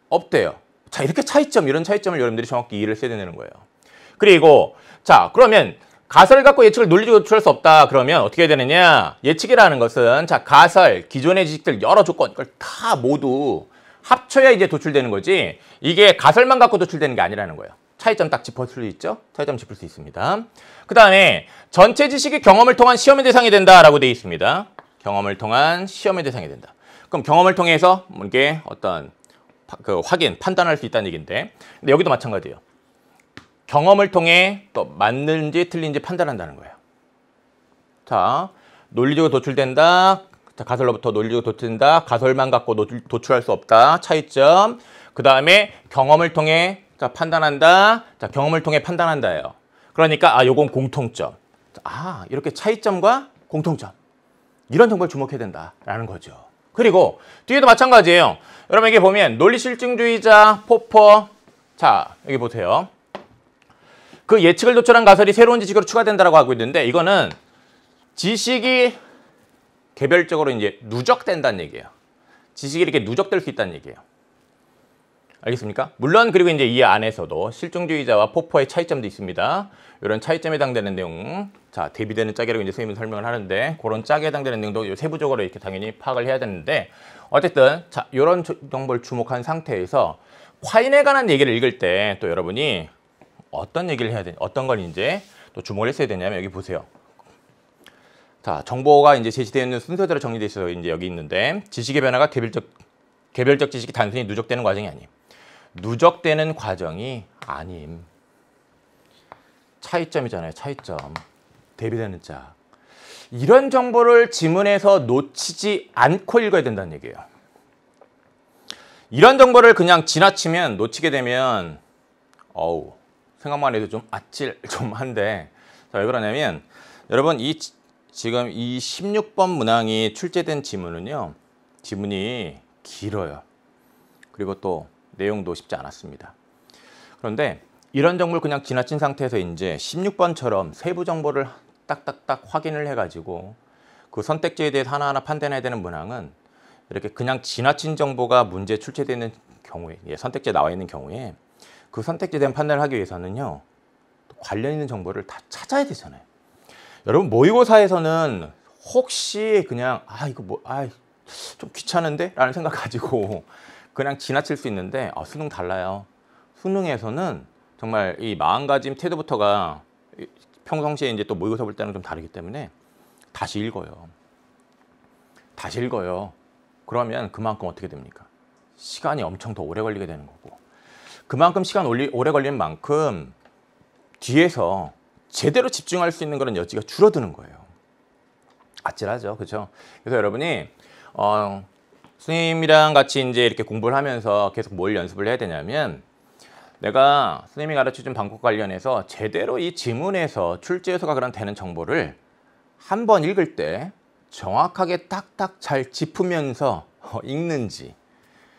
없대요. 자, 이렇게 차이점, 이런 차이점을 여러분들이 정확히 이해를 해야 되는 거예요. 그리고 자, 그러면 가설을 갖고 예측을 논리적으로 도출할 수 없다. 그러면 어떻게 해야 되느냐? 예측이라는 것은 자, 가설, 기존의 지식들 여러 조건 이걸 다 모두 합쳐야 이제 도출되는 거지. 이게 가설만 갖고 도출되는 게 아니라는 거예요. 차이점 딱 짚을 수 있죠? 차이점 짚을 수 있습니다. 그 다음에 전체 지식이 경험을 통한 시험의 대상이 된다라고 되어 있습니다. 경험을 통한 시험의 대상이 된다. 그럼 경험을 통해서 이게 어떤 그 확인, 판단할 수 있다는 얘기인데, 근데 여기도 마찬가지예요. 경험을 통해 또 맞는지 틀린지 판단한다는 거예요. 자, 논리적으로 도출된다. 자, 가설로부터 논리적으로 도출된다. 가설만 갖고 도출할 수 없다. 차이점. 그 다음에 경험을 통해 자, 판단한다. 자, 경험을 통해 판단한다예요. 그러니까 요건 공통점. 이렇게 차이점과 공통점. 이런 정보를 주목해야 된다라는 거죠. 그리고 뒤에도 마찬가지예요. 여러분 여기 보면 논리실증주의자, 포퍼. 자, 여기 보세요. 그 예측을 도출한 가설이 새로운 지식으로 추가된다라고 하고 있는데 이거는 지식이 개별적으로 이제 누적된다는 얘기예요. 지식이 이렇게 누적될 수 있다는 얘기예요. 알겠습니까? 물론 그리고 이제 이 안에서도 실증주의자와 포퍼의 차이점도 있습니다. 이런 차이점에 해당되는 내용, 자, 대비되는 짝이라고 이제 선생님이 설명을 하는데 그런 짝에 해당되는 내용도 세부적으로 이렇게 당연히 파악을 해야 되는데 어쨌든 자, 이런 정보를 주목한 상태에서 과인에 관한 얘기를 읽을 때 또 여러분이 어떤 얘기를 해야 되냐, 어떤 걸 이제 또 주목을 했어야 되냐면 여기 보세요. 자, 정보가 이제 제시되어 있는 순서대로 정리되어 있어서 이제 여기 있는데 지식의 변화가 개별적 지식이 단순히 누적되는 과정이 아님. 누적되는 과정이 아님. 차이점이잖아요. 차이점. 대비되는 짝. 이런 정보를 지문에서 놓치지 않고 읽어야 된다는 얘기예요. 이런 정보를 그냥 지나치면 놓치게 되면 생각만 해도 좀 아찔 좀 한데 자, 왜 그러냐면 여러분 지금 이 16번 문항이 출제된 지문은요. 지문이 길어요. 그리고 또 내용도 쉽지 않았습니다. 그런데 이런 정보를 그냥 지나친 상태에서 이제 16번처럼 세부 정보를 딱딱딱 확인을 해가지고 그 선택지에 대해서 하나하나 판단해야 되는 문항은 이렇게 그냥 지나친 정보가 문제에 출제되는 경우에 선택지에 나와 있는 경우에 그 선택지에 대한 판단을 하기 위해서는요. 관련 있는 정보를 다 찾아야 되잖아요. 여러분 모의고사에서는 혹시 그냥 이거 좀 귀찮은데? 라는 생각 가지고 그냥 지나칠 수 있는데 수능 달라요. 수능에서는 정말 이 마음가짐 태도부터가 평상시에 이제 또 모의고사 볼 때는 좀 다르기 때문에 다시 읽어요. 다시 읽어요. 그러면 그만큼 어떻게 됩니까? 시간이 엄청 더 오래 걸리게 되는 거고 그만큼 시간 오래 걸리는 만큼 뒤에서 제대로 집중할 수 있는 그런 여지가 줄어드는 거예요. 아찔하죠. 그렇죠? 그래서 여러분이 선생님이랑 같이 이제 이렇게 공부를 하면서 계속 뭘 연습을 해야 되냐면 내가 선생님이 가르쳐준 방법 관련해서 제대로 이 지문에서 출제에서가 그런 되는 정보를 한번 읽을 때 정확하게 딱딱 잘 짚으면서 읽는지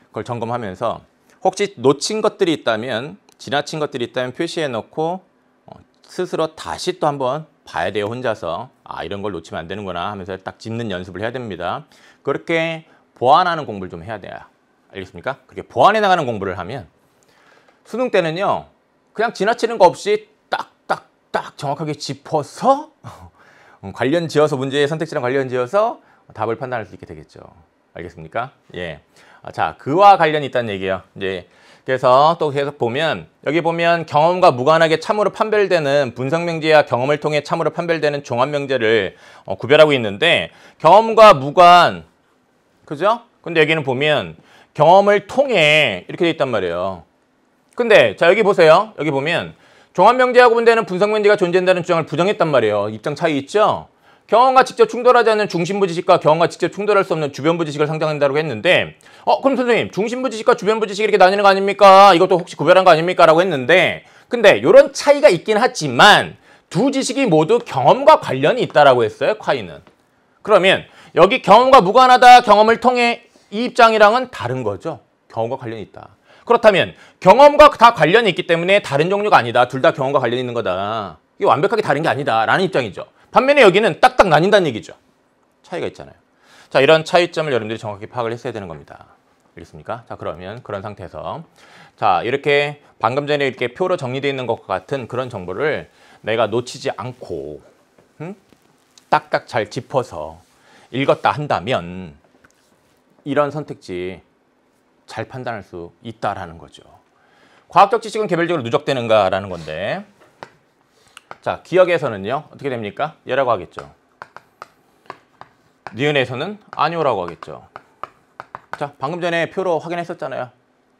그걸 점검하면서 혹시 놓친 것들이 있다면 지나친 것들이 있다면 표시해 놓고 스스로 다시 또 한번 봐야 돼요. 혼자서. 아, 이런 걸 놓치면 안 되는구나 하면서 딱 짚는 연습을 해야 됩니다. 그렇게 보완하는 공부를 좀 해야 돼요. 알겠습니까? 그렇게 보완해 나가는 공부를 하면 수능 때는요. 그냥 지나치는 거 없이 딱딱딱 정확하게 짚어서 관련 지어서 문제의 선택지랑 관련 지어서 답을 판단할 수 있게 되겠죠. 알겠습니까? 예. 자, 그와 관련이 있다는 얘기예요. 이제 그래서 또 계속 보면 여기 보면 경험과 무관하게 참으로 판별되는 분석명제와 경험을 통해 참으로 판별되는 종합명제를 구별하고 있는데 경험과 무관, 그죠? 근데 여기는 보면 경험을 통해 이렇게 돼 있단 말이에요. 근데 자 여기 보세요. 여기 보면 종합명제하고 분대는 분석명제가 존재한다는 주장을 부정했단 말이에요. 입장 차이 있죠? 경험과 직접 충돌하지 않는 중심부 지식과 경험과 직접 충돌할 수 없는 주변부 지식을 상정한다고 했는데 그럼 선생님 중심부 지식과 주변부 지식이 이렇게 나뉘는 거 아닙니까? 이것도 혹시 구별한 거 아닙니까? 라고 했는데 근데 이런 차이가 있긴 하지만 두 지식이 모두 경험과 관련이 있다라고 했어요. 콰이는. 그러면 여기 경험과 무관하다 경험을 통해 이 입장이랑은 다른 거죠. 경험과 관련이 있다. 그렇다면 경험과 다 관련이 있기 때문에 다른 종류가 아니다. 둘 다 경험과 관련이 있는 거다. 이게 완벽하게 다른 게 아니다. 라는 입장이죠. 반면에 여기는 딱딱 나뉜다는 얘기죠. 차이가 있잖아요. 자, 이런 차이점을 여러분들이 정확히 파악을 했어야 되는 겁니다. 알겠습니까? 자, 그러면 그런 상태에서 자, 이렇게 방금 전에 이렇게 표로 정리되어 있는 것과 같은 그런 정보를 내가 놓치지 않고 딱딱 잘 짚어서 읽었다 한다면 이런 선택지 잘 판단할 수 있다라는 거죠. 과학적 지식은 개별적으로 누적되는가라는 건데 자, 기억에서는요. 어떻게 됩니까? 얘라고 하겠죠. 니은에서는 아니오라고 하겠죠. 자, 방금 전에 표로 확인했었잖아요.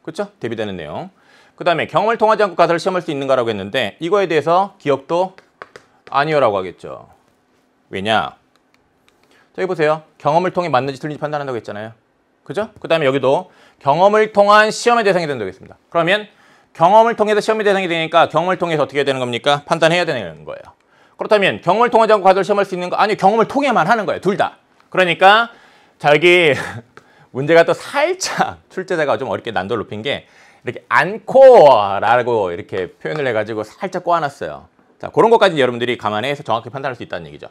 그렇죠? 대비되는 내용. 그 다음에 경험을 통하지 않고 가설을 시험할 수 있는가라고 했는데 이거에 대해서 기억도 아니오라고 하겠죠. 왜냐? 자, 여기 보세요. 경험을 통해 맞는지 틀린지 판단한다고 했잖아요. 그죠? 그 다음에 여기도 경험을 통한 시험의 대상이 된다고 했습니다. 그러면 경험을 통해서 시험의 대상이 되니까 경험을 통해서 어떻게 해야 되는 겁니까? 판단해야 되는 거예요. 그렇다면 경험을 통하지 않고 가설을 시험할 수 있는 거? 아니, 경험을 통해만 하는 거예요. 둘 다. 그러니까 자, 여기 문제가 또 살짝 출제자가 좀 어렵게 난도를 높인 게 이렇게 않고라고 이렇게 표현을 해가지고 살짝 꼬아놨어요. 자, 그런 것까지 여러분들이 감안해서 정확히 판단할 수 있다는 얘기죠.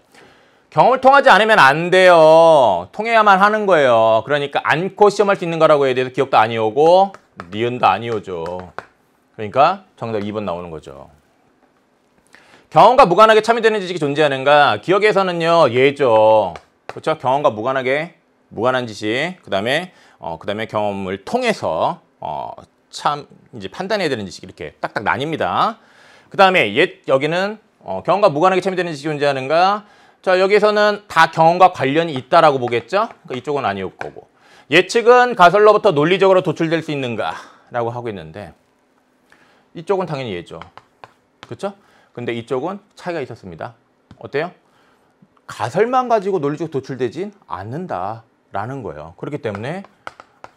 경험을 통하지 않으면 안 돼요. 통해야만 하는 거예요. 그러니까 않고 시험할 수 있는 거라고 해야 돼서 기억도 아니오고 니은도 아니오죠. 그러니까 정답 2번 나오는 거죠. 경험과 무관하게 참여되는 지식이 존재하는가? 기억에서는요, 얘죠. 그렇죠? 경험과 무관한 지식, 그다음에 경험을 통해서 이제 판단해야 되는 지식 이렇게 딱딱 나뉩니다. 그다음에 여기는 경험과 무관하게 참여되는 지식이 존재하는가? 자, 여기서는 다 경험과 관련이 있다라고 보겠죠? 그러니까 이쪽은 아니올 거고. 예측은 가설로부터 논리적으로 도출될 수 있는가라고 하고 있는데 이쪽은 당연히 얘죠. 그렇죠? 근데 이쪽은 차이가 있었습니다. 어때요? 가설만 가지고 논리적으로 도출되진 않는다라는 거예요. 그렇기 때문에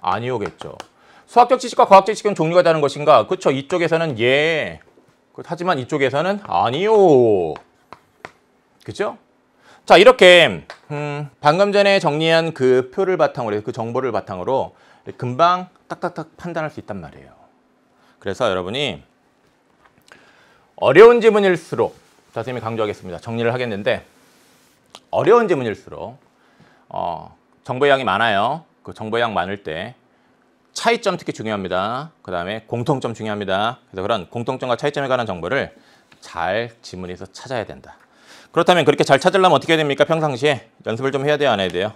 아니오겠죠. 수학적 지식과 과학적 지식은 종류가 다른 것인가? 그렇죠. 이쪽에서는 예. 하지만 이쪽에서는 아니오. 그렇죠? 자, 이렇게 방금 전에 정리한 그 표를 바탕으로 해서 그 정보를 바탕으로 금방 딱딱딱 판단할 수 있단 말이에요. 그래서 여러분이 어려운 지문일수록 자, 선생님이 강조하겠습니다. 정리를 하겠는데 어려운 지문일수록 정보의 양이 많아요. 그 정보의 양 많을 때 차이점 특히 중요합니다. 그 다음에 공통점 중요합니다. 그래서 그런 공통점과 차이점에 관한 정보를 잘 지문에서 찾아야 된다. 그렇다면 그렇게 잘 찾으려면 어떻게 해야 됩니까? 평상시에 연습을 좀 해야 돼요? 안 해야 돼요?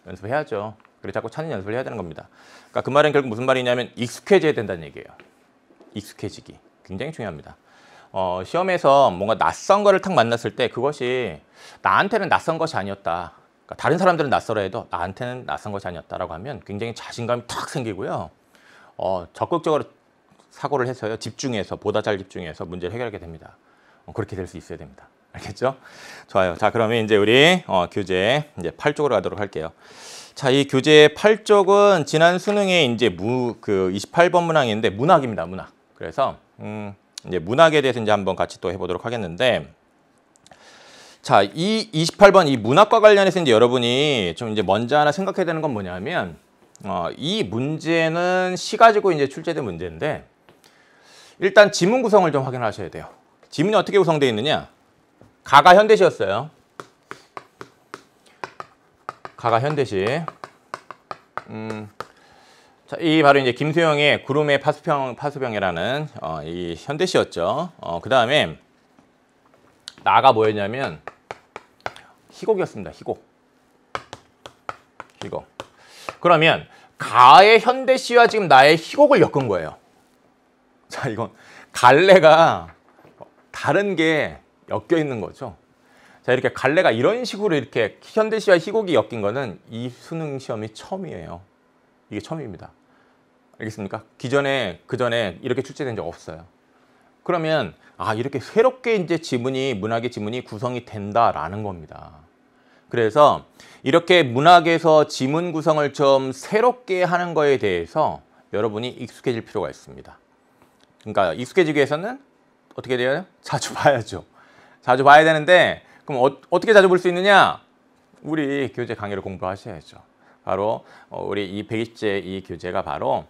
연습해야죠. 그래서 자꾸 찾는 연습을 해야 되는 겁니다. 그러니까 그 말은 결국 무슨 말이냐면 익숙해져야 된다는 얘기예요. 익숙해지기. 굉장히 중요합니다. 시험에서 뭔가 낯선 거를 탁 만났을 때 그것이 나한테는 낯선 것이 아니었다. 그러니까 다른 사람들은 낯설어 해도 나한테는 낯선 것이 아니었다라고 하면 굉장히 자신감이 탁 생기고요. 적극적으로 사고를 해서요. 집중해서 보다 잘 집중해서 문제를 해결하게 됩니다. 그렇게 될 수 있어야 됩니다. 알겠죠? 좋아요. 자, 그러면 이제 우리 교재 이제 8쪽으로 가도록 할게요. 자, 이 교재 8쪽은 지난 수능에 이제 28번 문항인데 문학입니다. 문학. 그래서 이제 문학에 대해서 이제 한번 같이 또 해보도록 하겠는데, 자, 이 28번 이 문학과 관련해서 이제 여러분이 좀 이제 먼저 하나 생각해야 되는 건 뭐냐면, 이 문제는 시 가지고 이제 출제된 문제인데, 일단 지문 구성을 좀 확인하셔야 돼요. 지문이 어떻게 구성되어 있느냐? 가가 현대시였어요. 가가 현대시. 자, 이 바로 이제 김수영의 구름의 파수병이라는 이 현대시였죠. 그 다음에 나가 뭐였냐면 희곡이었습니다. 희곡. 그러면 가의 현대시와 지금 나의 희곡을 엮은 거예요. 자, 이건 갈래가 다른 게 엮여 있는 거죠. 자, 이렇게 갈래가 이런 식으로 이렇게 현대시와 희곡이 엮인 거는 이 수능 시험이 처음이에요. 이게 처음입니다. 알겠습니까? 그전에 이렇게 출제된 적 없어요. 그러면 이렇게 새롭게 이제 문학의 지문이 구성이 된다라는 겁니다. 그래서 이렇게 문학에서 지문 구성을 좀 새롭게 하는 거에 대해서 여러분이 익숙해질 필요가 있습니다. 그러니까 익숙해지기 위해서는 어떻게 돼요? 자주 봐야죠. 자주 봐야 되는데 그럼 어떻게 자주 볼 수 있느냐? 우리 교재 강의를 공부하셔야죠. 바로 우리 이 120제 이 교재가 바로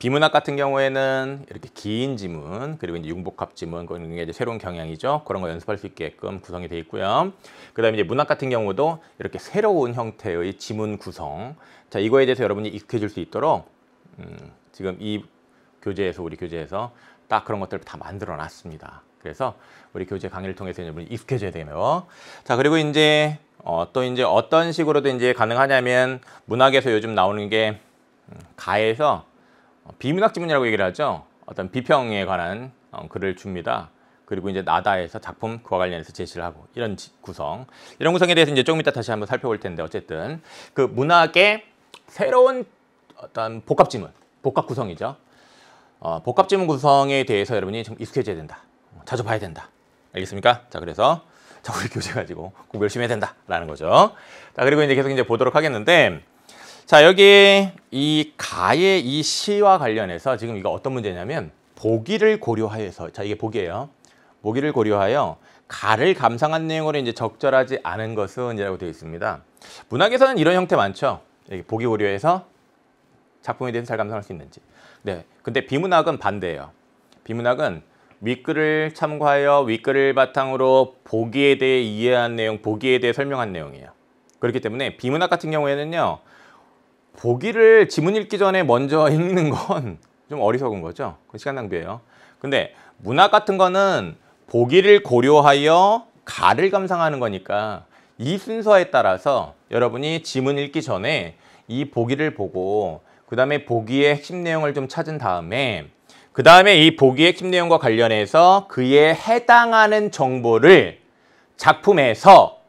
비문학 같은 경우에는 이렇게 긴 지문, 그리고 이제 융복합 지문, 그런 게 이제 새로운 경향이죠. 그런 거 연습할 수 있게끔 구성이 되어 있고요. 그 다음에 이제 문학 같은 경우도 이렇게 새로운 형태의 지문 구성. 자, 이거에 대해서 여러분이 익숙해질 수 있도록 지금 이 우리 교재에서 딱 그런 것들을 다 만들어 놨습니다. 그래서 우리 교재 강의를 통해서 여러분이 익숙해져야 되네요. 자, 그리고 이제 또 이제 어떤 식으로도 이제 가능하냐면 문학에서 요즘 나오는 게 가에서 비문학 지문이라고 얘기를 하죠. 어떤 비평에 관한 글을 줍니다. 그리고 이제 나다에서 작품 그와 관련해서 제시를 하고 이런 구성에 대해서 이제 조금 이따 다시 한번 살펴볼 텐데 어쨌든 그 문학의 새로운 어떤 복합 지문, 복합 구성이죠. 복합 지문 구성에 대해서 여러분이 좀 익숙해져야 된다. 자주 봐야 된다. 알겠습니까? 자, 그래서 우리 교재 가지고 공부 열심히 해야 된다라는 거죠. 자, 그리고 이제 계속 이제 보도록 하겠는데. 자, 여기 이 가의 이 시와 관련해서 지금 이거 어떤 문제냐면 보기를 고려하여서, 자, 이게 보기예요. 보기를 고려하여 가를 감상한 내용으로 이제 적절하지 않은 것은 이라고 되어 있습니다. 문학에서는 이런 형태 많죠. 여기 보기 고려해서 작품에 대해서 잘 감상할 수 있는지. 네, 근데 비문학은 반대예요. 비문학은 윗글을 참고하여 윗글을 바탕으로 보기에 대해 이해한 내용, 보기에 대해 설명한 내용이에요. 그렇기 때문에 비문학 같은 경우에는요. 보기를 지문 읽기 전에 먼저 읽는 건 좀 어리석은 거죠. 그 시간 낭비예요. 근데 문학 같은 거는 보기를 고려하여 가를 감상하는 거니까 이 순서에 따라서 여러분이 지문 읽기 전에 이 보기를 보고 그 다음에 보기의 핵심 내용을 좀 찾은 다음에 그 다음에 이 보기의 핵심 내용과 관련해서 그에 해당하는 정보를 작품에서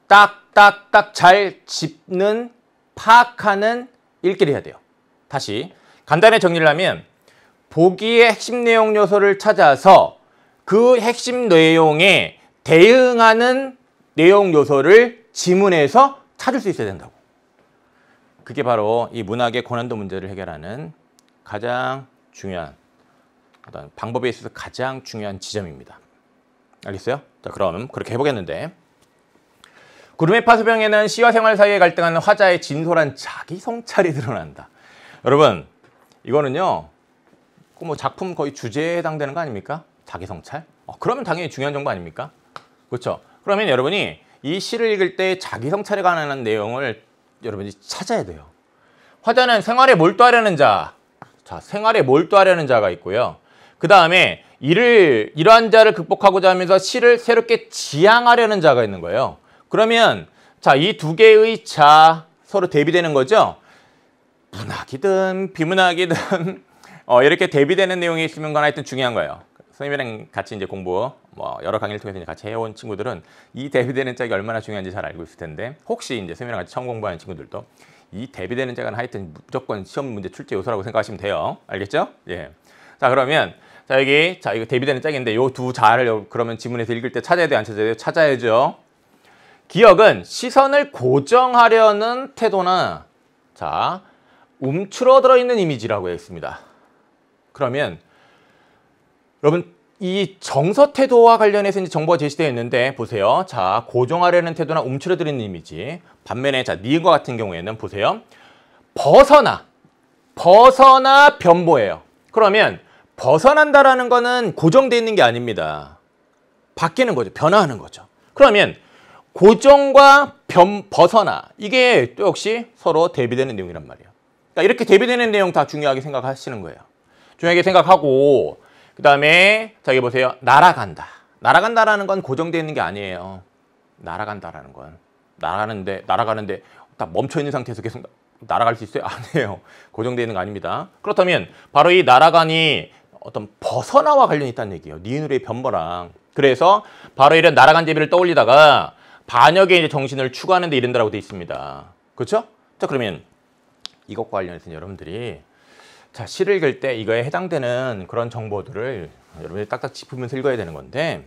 딱딱딱 잘 짚는 파악하는 읽기를 해야 돼요. 다시 간단히 정리를 하면 보기의 핵심 내용 요소를 찾아서 그 핵심 내용에 대응하는 내용 요소를 지문에서 찾을 수 있어야 된다고. 그게 바로 이 문학의 고난도 문제를 해결하는 가장 중요한 어떤 방법에 있어서 가장 중요한 지점입니다. 알겠어요? 자, 그럼 그렇게 해보겠는데 구름의 파수병에는 시와 생활 사이에 갈등하는 화자의 진솔한 자기 성찰이 드러난다. 여러분, 이거는요, 뭐 작품 거의 주제에 해당되는 거 아닙니까? 자기 성찰? 그러면 당연히 중요한 정보 아닙니까? 그렇죠? 그러면 여러분이 이 시를 읽을 때 자기 성찰에 관한 내용을 여러분이 찾아야 돼요. 화자는 생활에 몰두하려는 자, 생활에 몰두하려는 자가 있고요. 그 다음에 이러한 자를 극복하고자 하면서 시를 새롭게 지향하려는 자가 있는 거예요. 그러면 자, 이 두 개의 자 서로 대비되는 거죠. 문학이든 비문학이든 이렇게 대비되는 내용이 있으면 하여튼 중요한 거예요. 선생님이랑 같이 이제 공부 여러 강의를 통해서 이제 같이 해온 친구들은 이 대비되는 짝이 얼마나 중요한지 잘 알고 있을 텐데 혹시 이제 선생님이랑 같이 처음 공부하는 친구들도 이 대비되는 짝은 하여튼 무조건 시험 문제 출제 요소라고 생각하시면 돼요. 알겠죠? 예. 자, 그러면 여기 이거 대비되는 짝인데 요 두 자를 그러면 지문에서 읽을 때 찾아야 돼요, 안 찾아야 돼요? 찾아야죠. 기억은 시선을 고정하려는 태도나 움츠러들어 있는 이미지라고 했습니다. 그러면 여러분 이 정서 태도와 관련해서 이제 정보가 제시되어 있는데 보세요. 자, 고정하려는 태도나 움츠러드는 이미지. 반면에 니은과 같은 경우에는 보세요. 벗어나 변보예요. 그러면 벗어난다라는 거는 고정되어 있는 게 아닙니다. 바뀌는 거죠. 변화하는 거죠. 그러면 고정과 벗어나 이게 또 역시 서로 대비되는 내용이란 말이에요. 그러니까 이렇게 대비되는 내용 다 중요하게 생각하시는 거예요. 중요하게 생각하고 그 다음에 자 여기 보세요. 날아간다. 날아간다라는 건 고정되어 있는 게 아니에요. 날아간다라는 건 날아가는데 딱 멈춰 있는 상태에서 계속 날아갈 수 있어요? 아니에요. 고정되어 있는 거 아닙니다. 그렇다면 바로 이 날아간이 어떤 벗어나와 관련이 있다는 얘기예요. 니은으로의 변모랑. 그래서 바로 이런 날아간 제비를 떠올리다가 반역의 이제 정신을 추구하는 데 이른다라고 되어 있습니다. 그렇죠? 자 그러면 이것과 관련해서 여러분들이 자 시를 읽을 때 이거에 해당되는 그런 정보들을 여러분들이 딱딱 짚으면서 읽어야 되는 건데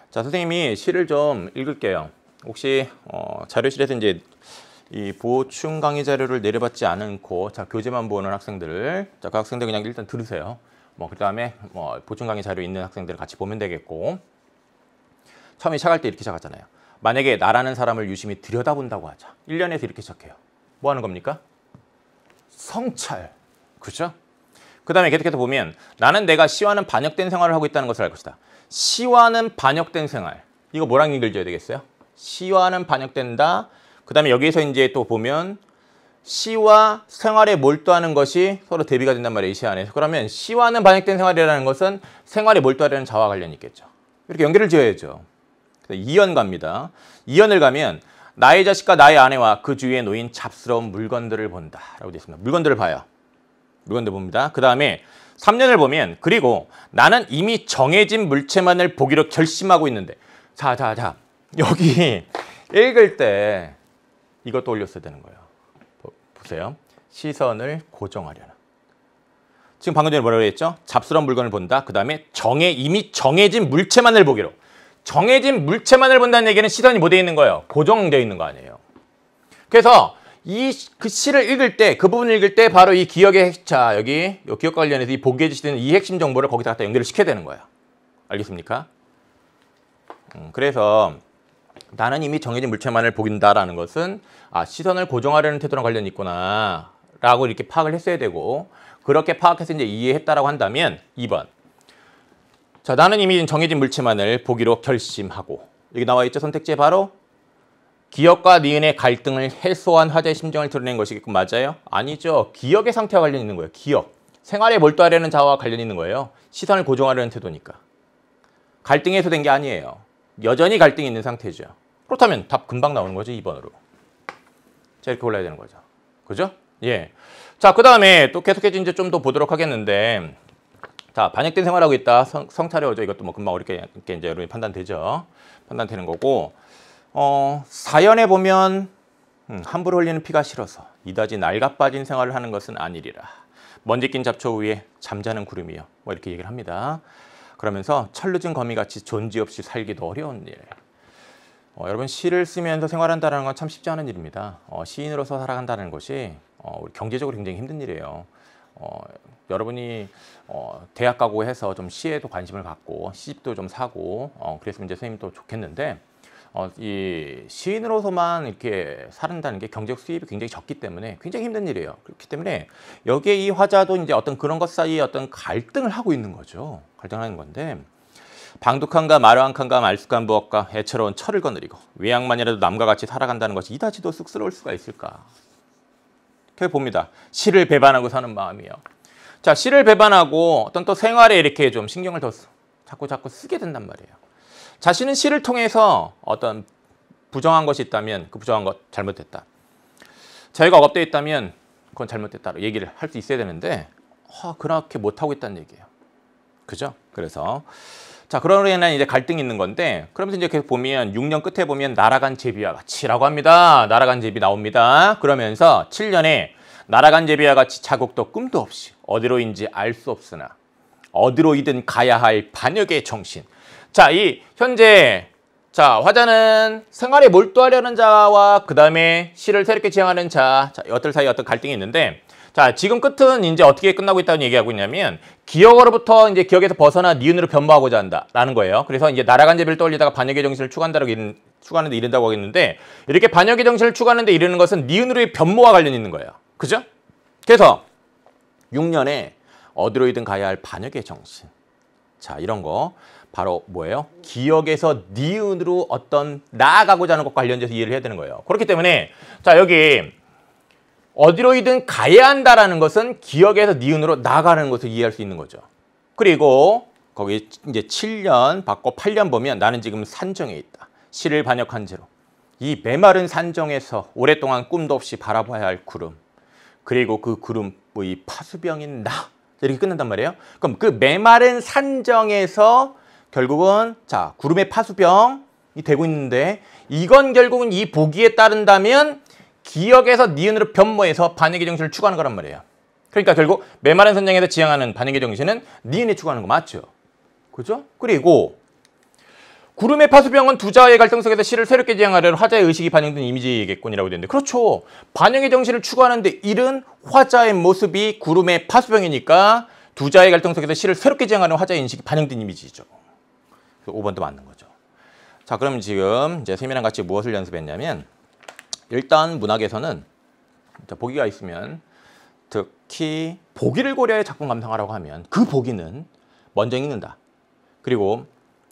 자 선생님이 시를 좀 읽을게요. 혹시 자료실에서 이제 이 보충 강의 자료를 내려받지 않고 자 교재만 보는 학생들 자 그 학생들 그냥 일단 들으세요. 그 다음에 보충 강의 자료 있는 학생들 같이 보면 되겠고 처음에 시작할 때 이렇게 시작하잖아요. 만약에 나라는 사람을 유심히 들여다본다고 하자. 1년에서 이렇게 시작해요. 뭐 하는 겁니까? 성찰. 그렇죠? 그 다음에 계속해서 보면 나는 내가 시와는 반역된 생활을 하고 있다는 것을 알 것이다. 시와는 반역된 생활. 이거 뭐랑 읽어줘야 되겠어요? 시와는 반역된다. 그 다음에 여기에서 이제 또 보면 시와 생활에 몰두하는 것이 서로 대비가 된단 말이에요. 이 시 안에서. 그러면 시와는 반역된 생활이라는 것은 생활에 몰두하려는 자와 관련이 있겠죠. 이렇게 연결을 지어야죠. 2연 갑니다. 2연을 가면 나의 자식과 나의 아내와 그 주위에 놓인 잡스러운 물건들을 본다 라고 되어 있습니다. 물건들을 봐요. 물건들 봅니다. 그 다음에 3년을 보면 그리고 나는 이미 정해진 물체만을 보기로 결심하고 있는데 자 여기 읽을 때 이것도 올렸어야 되는 거예요. 보세요. 시선을 고정하려는. 지금 방금 전에 뭐라고 했죠? 잡스러운 물건을 본다. 그 다음에 이미 정해진 물체만을 보기로. 정해진 물체만을 본다는 얘기는 시선이 뭐 되어 있는 거예요? 고정되어 있는 거 아니에요. 그래서 그 시를 읽을 때, 그 부분을 읽을 때 바로 이 기억의 자 여기 이 기억과 관련해서 이 보기에 지시되는 이 핵심 정보를 거기다 갖다 연결을 시켜야 되는 거예요. 알겠습니까? 그래서 나는 이미 정해진 물체만을 보긴다라는 것은 시선을 고정하려는 태도랑 관련이 있구나 라고 이렇게 파악을 했어야 되고 그렇게 파악해서 이제 이해했다라고 한다면 2번 자 나는 이미 정해진 물체만을 보기로 결심하고 여기 나와 있죠. 선택지에 바로 기억과 니은의 갈등을 해소한 화자의 심정을 드러낸 것이겠군. 맞아요? 아니죠. 기억의 상태와 관련이 있는 거예요. 기억. 생활에 몰두하려는 자와 관련이 있는 거예요. 시선을 고정하려는 태도니까. 갈등이 해소된 게 아니에요. 여전히 갈등이 있는 상태죠. 그렇다면 답 금방 나오는 거죠. 2번으로. 자, 이렇게 골라야 되는 거죠. 그죠? 예. 자, 그 다음에 또 계속해서 이제 좀 더 보도록 하겠는데, 자, 반역된 생활하고 있다. 성찰이 오죠. 이것도 뭐 금방 이렇게 이제 여러분이 판단되죠. 판단되는 거고, 사연에 보면, 함부로 흘리는 피가 싫어서 이다지 낡아 빠진 생활을 하는 것은 아니리라. 먼지 낀 잡초 위에 잠자는 구름이요. 뭐 이렇게 얘기를 합니다. 그러면서 철늦은 거미같이 존재 없이 살기도 어려운 일. 여러분 시를 쓰면서 생활한다는 건 참 쉽지 않은 일입니다. 시인으로서 살아간다는 것이 우리 경제적으로 굉장히 힘든 일이에요. 여러분이 대학 가고 해서 좀 시에도 관심을 갖고 시집도 좀 사고 그랬으면 이제 선생님도 좋겠는데 이 시인으로서만 이렇게 살아간다는 게 경제적 수입이 굉장히 적기 때문에 굉장히 힘든 일이에요. 그렇기 때문에 여기에 이 화자도 이제 어떤 그런 것 사이에 어떤 갈등을 하고 있는 거죠. 갈등하는 건데 방독한가 마루한 칸가 말쑥한 부엌과 애처로운 철을 거느리고 외양만이라도 남과 같이 살아간다는 것이 이다지도 쑥스러울 수가 있을까? 이렇게 봅니다. 시를 배반하고 사는 마음이요. 자, 시를 배반하고 어떤 또 생활에 이렇게 좀 신경을 더 자꾸 쓰게 된단 말이에요. 자신은 시를 통해서 어떤 부정한 것이 있다면 그 부정한 것 잘못됐다. 자기가 억압되어 있다면 그건 잘못됐다고 얘기를 할 수 있어야 되는데 그렇게 못하고 있다는 얘기예요. 그죠? 그래서 자, 그러로 인한 이제 갈등이 있는 건데 그러면서 이제 계속 보면 6년 끝에 보면 날아간 제비와 같이라고 합니다. 날아간 제비 나옵니다. 그러면서 7년에 날아간 제비와 같이 자국도 꿈도 없이 어디로인지 알 수 없으나 어디로이든 가야 할 반역의 정신. 자, 이 현재 자 화자는 생활에 몰두하려는 자와 그 다음에 시를 새롭게 지향하는 자, 이것들 사이에 어떤 갈등이 있는데 자 지금 끝은 이제 어떻게 끝나고 있다는 얘기하고 있냐면 기억으로부터 이제 기억에서 벗어나 니은으로 변모하고자 한다라는 거예요. 그래서 이제 날아간 제비를 떠올리다가 반역의 정신을 추구하는데 이른다고 하겠는데 이렇게 반역의 정신을 추구하는데 이르는 것은 니은으로의 변모와 관련이 있는 거예요. 그죠? 그래서 6년에 어디로이든 가야 할 반역의 정신. 자, 이런 거 바로 뭐예요? 기억에서 니은으로 어떤 나아가고자 하는 것과 관련돼서 이해를 해야 되는 거예요. 그렇기 때문에 자, 여기 어디로이든 가야 한다라는 것은 기억에서 니은으로 나아가는 것을 이해할 수 있는 거죠. 그리고 거기 이제 7년 받고 8년 보면 나는 지금 산정에 있다. 시를 반역한 채로. 이 메마른 산정에서 오랫동안 꿈도 없이 바라봐야 할 구름. 그리고 그 구름 이 파수병인 나. 이렇게 끝난단 말이에요. 그럼 그 메마른 산정에서 결국은 자, 구름의 파수병이 되고 있는데 이건 결국은 이 보기에 따른다면 기억에서 니은으로 변모해서 반역의 정신을 추구하는 거란 말이에요. 그러니까 결국 메마른 산정에서 지향하는 반역의 정신은 니은에 추구하는 거 맞죠? 그죠? 그리고 구름의 파수병은 두 자의 갈등 속에서 시를 새롭게 지향하려는 화자의 의식이 반영된 이미지겠군이라고 되는데 그렇죠. 반영의 정신을 추구하는데 이른 화자의 모습이 구름의 파수병이니까 두 자의 갈등 속에서 시를 새롭게 지향하는 화자의 인식이 반영된 이미지죠. 5번도 맞는 거죠. 자, 그럼 지금 이제 쌤이랑 같이 무엇을 연습했냐면 일단 문학에서는 보기가 있으면 특히 보기를 고려해 작품 감상하라고 하면 그 보기는 먼저 읽는다. 그리고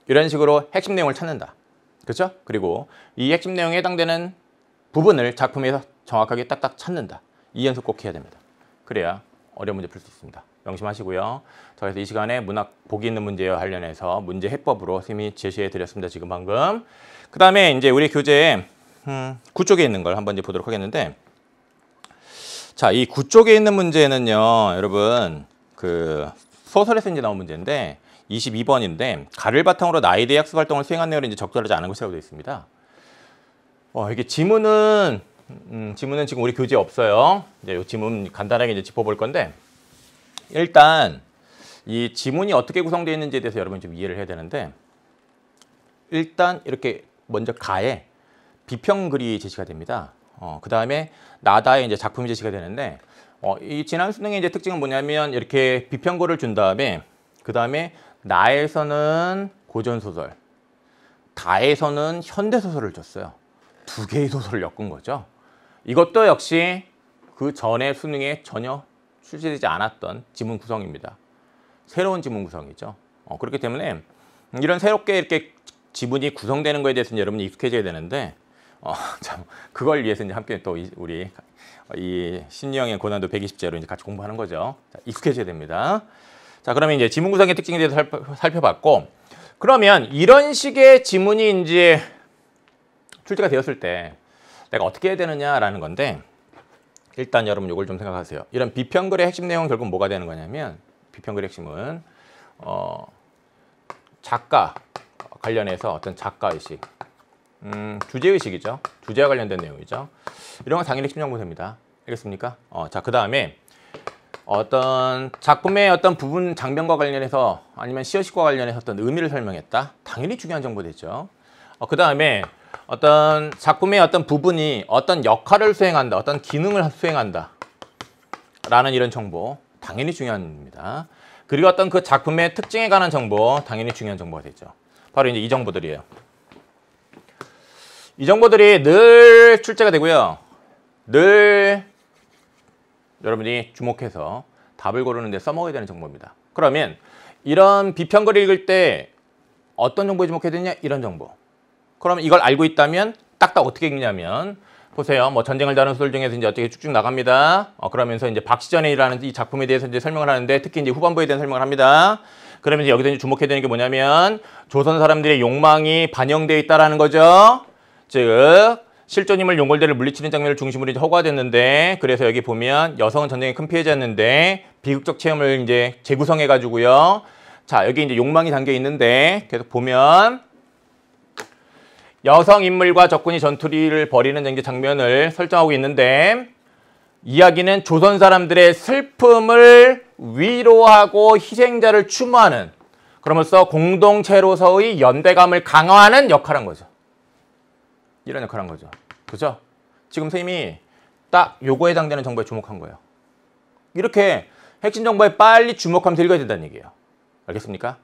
이런 식으로 핵심 내용을 찾는다. 그렇죠? 그리고 이 핵심 내용에 해당되는 부분을 작품에서 정확하게 딱딱 찾는다. 이 연습 꼭 해야 됩니다. 그래야 어려운 문제 풀 수 있습니다. 명심하시고요. 그래서 이 시간에 문학 보기 있는 문제와 관련해서 문제 해법으로 쌤이 제시해 드렸습니다. 지금 방금. 그 다음에 이제 우리 교재 9쪽에 있는 걸 한번 이제 보도록 하겠는데 자, 이 9쪽에 있는 문제는요. 여러분 그 소설에서 이제 나온 문제인데 22번인데 가를 바탕으로 나에 대해 학습 활동을 수행한 내용을 이제 적절하지 않은 것이라고 되어 있습니다. 이게 지문은 지금 우리 교재에 없어요. 이제 이 지문 간단하게 이제 짚어볼 건데 일단 이 지문이 어떻게 구성되어 있는지에 대해서 여러분이 좀 이해를 해야 되는데 일단 이렇게 먼저 가에 비평글이 제시가 됩니다. 그 다음에 나다에 이제 작품이 제시가 되는데 이 지난 수능의 이제 특징은 뭐냐면 이렇게 비평글을 준 다음에 그 다음에 나에서는 고전소설, 다에서는 현대소설을 줬어요. 두 개의 소설을 엮은 거죠. 이것도 역시 그 전에 수능에 전혀 출제되지 않았던 지문 구성입니다. 새로운 지문 구성이죠. 그렇기 때문에 이런 새롭게 이렇게 지문이 구성되는 거에 대해서는 여러분이 익숙해져야 되는데 참 그걸 위해서 이제 함께 또 우리 이 신유형의 고난도 120제로 이제 같이 공부하는 거죠. 자, 익숙해져야 됩니다. 자, 그러면 이제 지문 구성의 특징에 대해서 살펴봤고, 그러면 이런 식의 지문이 이제 출제가 되었을 때 내가 어떻게 해야 되느냐라는 건데, 일단 여러분 이걸 좀 생각하세요. 이런 비평글의 핵심 내용은 결국 뭐가 되는 거냐면, 비평글의 핵심은 작가 관련해서 어떤 작가의식, 주제의식이죠. 주제와 관련된 내용이죠. 이런 건 당연히 핵심 정보입니다. 알겠습니까? 자, 그 다음에 어떤 작품의 어떤 부분 장면과 관련해서 아니면 시어식과 관련해서 어떤 의미를 설명했다. 당연히 중요한 정보겠죠. 그 다음에 어떤 작품의 어떤 부분이 어떤 역할을 수행한다. 어떤 기능을 수행한다. 라는 이런 정보. 당연히 중요합니다. 그리고 어떤 그 작품의 특징에 관한 정보. 당연히 중요한 정보가 되죠. 바로 이제 이 정보들이에요. 이 정보들이 늘 출제가 되고요. 늘 여러분이 주목해서 답을 고르는 데 써먹어야 되는 정보입니다. 그러면 이런 비평글을 읽을 때 어떤 정보에 주목해야 되냐? 이런 정보. 그러면 이걸 알고 있다면 딱딱 어떻게 읽냐면 보세요. 뭐 전쟁을 다룬 소설 중에서 이제 어떻게 쭉쭉 나갑니다. 그러면서 이제 박시전이라는 이 작품에 대해서 이제 설명을 하는데 특히 이제 후반부에 대한 설명을 합니다. 그러면 이제 여기서 이제 주목해야 되는 게 뭐냐면 조선 사람들의 욕망이 반영되어 있다라는 거죠. 즉 실존인물 용골대를 물리치는 장면을 중심으로 이제 허가됐는데 그래서 여기 보면 여성은 전쟁의 큰 피해자였는데 비극적 체험을 이제 재구성해 가지고요. 자, 여기 이제 욕망이 담겨 있는데 계속 보면 여성 인물과 적군이 전투를 벌이는 이제 장면을 설정하고 있는데 이야기는 조선 사람들의 슬픔을 위로하고 희생자를 추모하는 그러면서 공동체로서의 연대감을 강화하는 역할을 한 거죠. 이런 역할을 한 거죠. 그죠? 지금 선생님이 딱 요거에 해당되는 정보에 주목한 거예요. 이렇게 핵심 정보에 빨리 주목하면서 읽어야 된다는 얘기예요. 알겠습니까?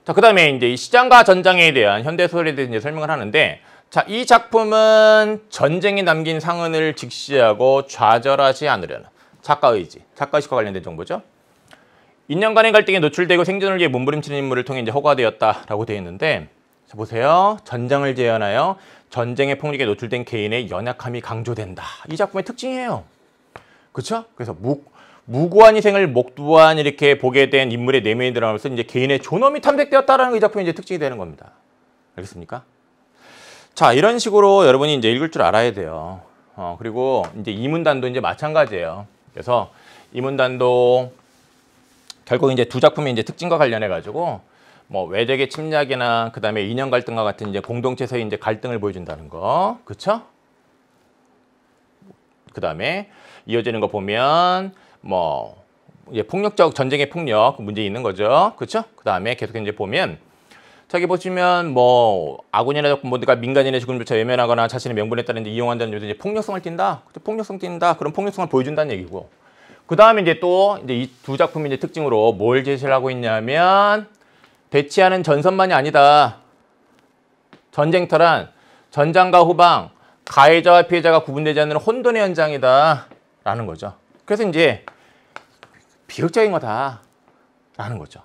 자, 그 다음에 이제 이 시장과 전장에 대한 현대소설에 대해서 이제 설명을 하는데 자, 이 작품은 전쟁이 남긴 상흔을 직시하고 좌절하지 않으려는 작가의지, 작가의식과 관련된 정보죠. 인연 간의 갈등에 노출되고 생존을 위해 몸부림치는 인물을 통해 이제 허가되었다라고 되어 있는데, 자 보세요. 전장을 재현하여 전쟁의 폭력에 노출된 개인의 연약함이 강조된다. 이 작품의 특징이에요. 그렇죠? 그래서 무고한 희생을 목도한 이렇게 보게 된 인물의 내면이 드러나면서 이제 개인의 존엄이 탐색되었다라는 게 이 작품의 이제 특징이 되는 겁니다. 알겠습니까? 자, 이런 식으로 여러분이 이제 읽을 줄 알아야 돼요. 그리고 이제 이문단도 이제 마찬가지예요. 그래서 이문단도 결국 이제 두 작품의 이제 특징과 관련해 가지고 뭐 외적의 침략이나 그다음에 인연 갈등과 같은 이제 공동체에서의 이제 갈등을 보여준다는 거, 그렇죠? 그다음에 이어지는 거 보면 뭐 이제 폭력적 전쟁의 폭력 문제 있는 거죠, 그렇죠? 그다음에 계속 이제 보면 저기 보시면 뭐 아군이나 모두가 민간인의 죽음조차 외면하거나 자신의 명분에 따른 이용한다는 이제 폭력성을 띈다, 폭력성 띈다, 그런 폭력성을 보여준다는 얘기고. 그다음에 이제 또 이제 이 두 작품의 이제 특징으로 뭘 제시를 하고 있냐면 대치하는 전선만이 아니다. 전쟁터란 전장과 후방, 가해자와 피해자가 구분되지 않는 혼돈의 현장이다 라는 거죠. 그래서 이제 비극적인 거다라는 거죠.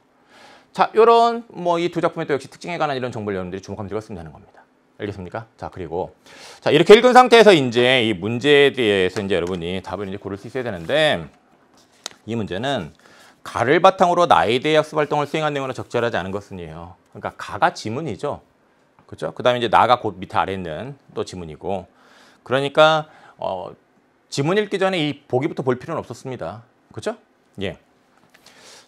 자, 요런 뭐 이 두 작품의 또 역시 특징에 관한 이런 정보를 여러분들이 주목하면 읽었으면 하는 겁니다. 알겠습니까? 자, 그리고 자, 이렇게 읽은 상태에서 이제 이 문제에 대해서 이제 여러분이 답을 이제 고를 수 있어야 되는데, 이 문제는 가를 바탕으로 나에 대해 학습 활동을 수행한 내용으로 적절하지 않은 것은이에요. 그러니까 가가 지문이죠. 그렇죠? 그다음에 이제 나가 곧 밑에 아래 있는 또 지문이고. 그러니까 지문 읽기 전에 이 보기부터 볼 필요는 없었습니다. 그렇죠? 예.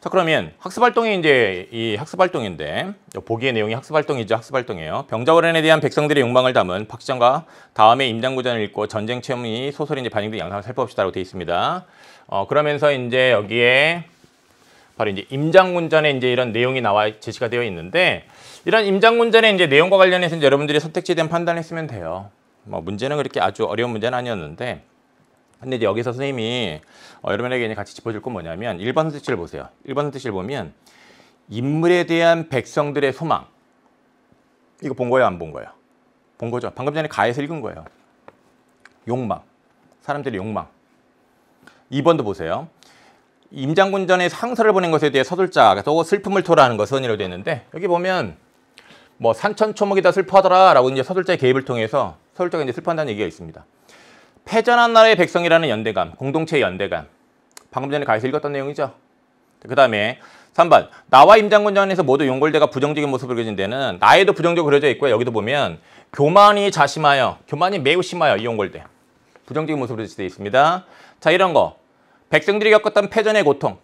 자, 그러면 학습 활동이 이제 이 학습 활동인데 보기의 내용이 학습 활동이죠. 학습 활동이에요. 병자호란에 대한 백성들의 욕망을 담은 박시장과 다음에 임장군전을 읽고 전쟁 체험이 소설이 이제 반영된 영상을 살펴봅시다라고 되어 있습니다. 그러면서 이제 여기에 바로 이제 임장군전에 이제 이런 내용이 나와 제시가 되어 있는데, 이런 임장군전의 이제 내용과 관련해서 이제 여러분들이 선택지에 대한 판단을 했으면 돼요. 뭐 문제는 그렇게 아주 어려운 문제는 아니었는데, 근데 이제 여기서 선생님이 여러분에게 이제 같이 짚어줄 건 뭐냐면 1번 선택지를 보세요. 1번 선택지를 보면 인물에 대한 백성들의 소망. 이거 본 거예요, 안 본 거예요? 본 거죠. 방금 전에 가에서 읽은 거예요. 욕망. 사람들의 욕망. 2번도 보세요. 임장군전에 상서를 보낸 것에 대해 서술자가 또 슬픔을 토로하는 것은이라고 되어 있는데, 여기 보면 뭐 산천초목이다 슬퍼하더라 라고 이제 서술자의 개입을 통해서 서술자가 이제 슬퍼한다는 얘기가 있습니다. 패전한 나라의 백성이라는 연대감, 공동체의 연대감. 방금 전에 가에서 읽었던 내용이죠. 그 다음에 3번. 나와 임장군전에서 모두 용골대가 부정적인 모습을 그려진 데는 나에도 부정적으로 그려져 있고요. 여기도 보면 교만이 자심하여, 교만이 매우 심하여 이 용골대. 부정적인 모습으로 제시되어 있습니다. 자, 이런 거. 백성들이 겪었던 패전의 고통,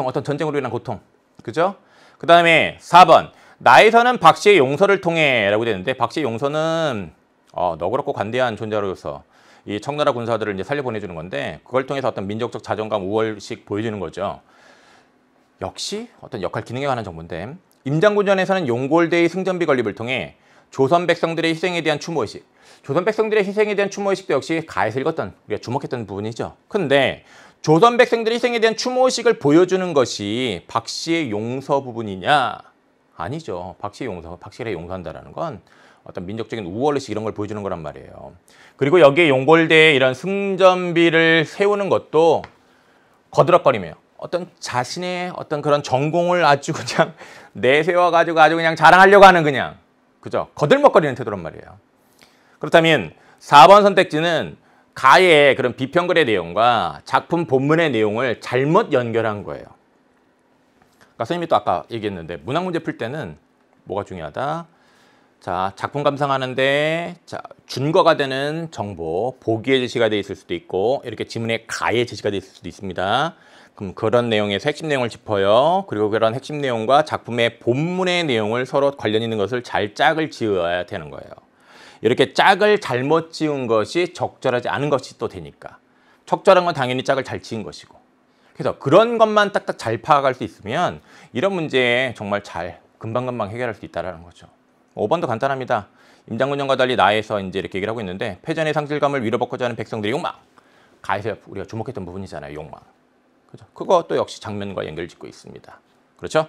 어떤 전쟁으로 인한 고통, 그죠? 그 다음에 4번, 나에서는 박씨의 용서를 통해 라고 되는데, 박씨의 용서는 너그럽고 관대한 존재로서 이 청나라 군사들을 이제 살려보내주는 건데, 그걸 통해서 어떤 민족적 자존감 우월식 보여주는 거죠. 역시 어떤 역할 기능에 관한 정보인데, 임장군전에서는 용골대의 승전비 건립을 통해 조선 백성들의 희생에 대한 추모의식, 조선 백성들의 희생에 대한 추모의식도 역시 가에서 읽었던, 우리가 주목했던 부분이죠. 근데 조선 백성들의 희생에 대한 추모의식을 보여주는 것이 박씨의 용서 부분이냐? 아니죠. 박씨의 용서, 박씨를 용서한다는 건 어떤 민족적인 우월의식 이런 걸 보여주는 거란 말이에요. 그리고 여기에 용골대에 이런 승전비를 세우는 것도 거드럭거리며요. 어떤 자신의 어떤 그런 전공을 아주 그냥 내세워가지고 아주 그냥 자랑하려고 하는 그냥, 그죠? 거들먹거리는 태도란 말이에요. 그렇다면 4번 선택지는 가의 그런 비평글의 내용과 작품 본문의 내용을 잘못 연결한 거예요. 그러니까 선생님이 또 아까 얘기했는데 문학 문제 풀 때는 뭐가 중요하다? 자, 작품 감상하는데 자, 준거가 되는 정보, 보기에 제시가 되어 있을 수도 있고 이렇게 지문에 가에 제시가 되어 있을 수도 있습니다. 그럼 그런 내용에서 핵심 내용을 짚어요. 그리고 그런 핵심 내용과 작품의 본문의 내용을 서로 관련 있는 것을 잘 짝을 지어야 되는 거예요. 이렇게 짝을 잘못 지은 것이 적절하지 않은 것이 또 되니까. 적절한 건 당연히 짝을 잘 지은 것이고. 그래서 그런 것만 딱딱 잘 파악할 수 있으면 이런 문제에 정말 잘 금방금방 해결할 수 있다는 거죠. 5번도 간단합니다. 임장군전과 달리 나에서 이제 이렇게 얘기를 하고 있는데 패전의 상실감을 위로받고자 하는 백성들의 욕망. 가에서 우리가 주목했던 부분이잖아요. 욕망. 그죠? 그것도 역시 장면과 연결짓고 있습니다. 그렇죠?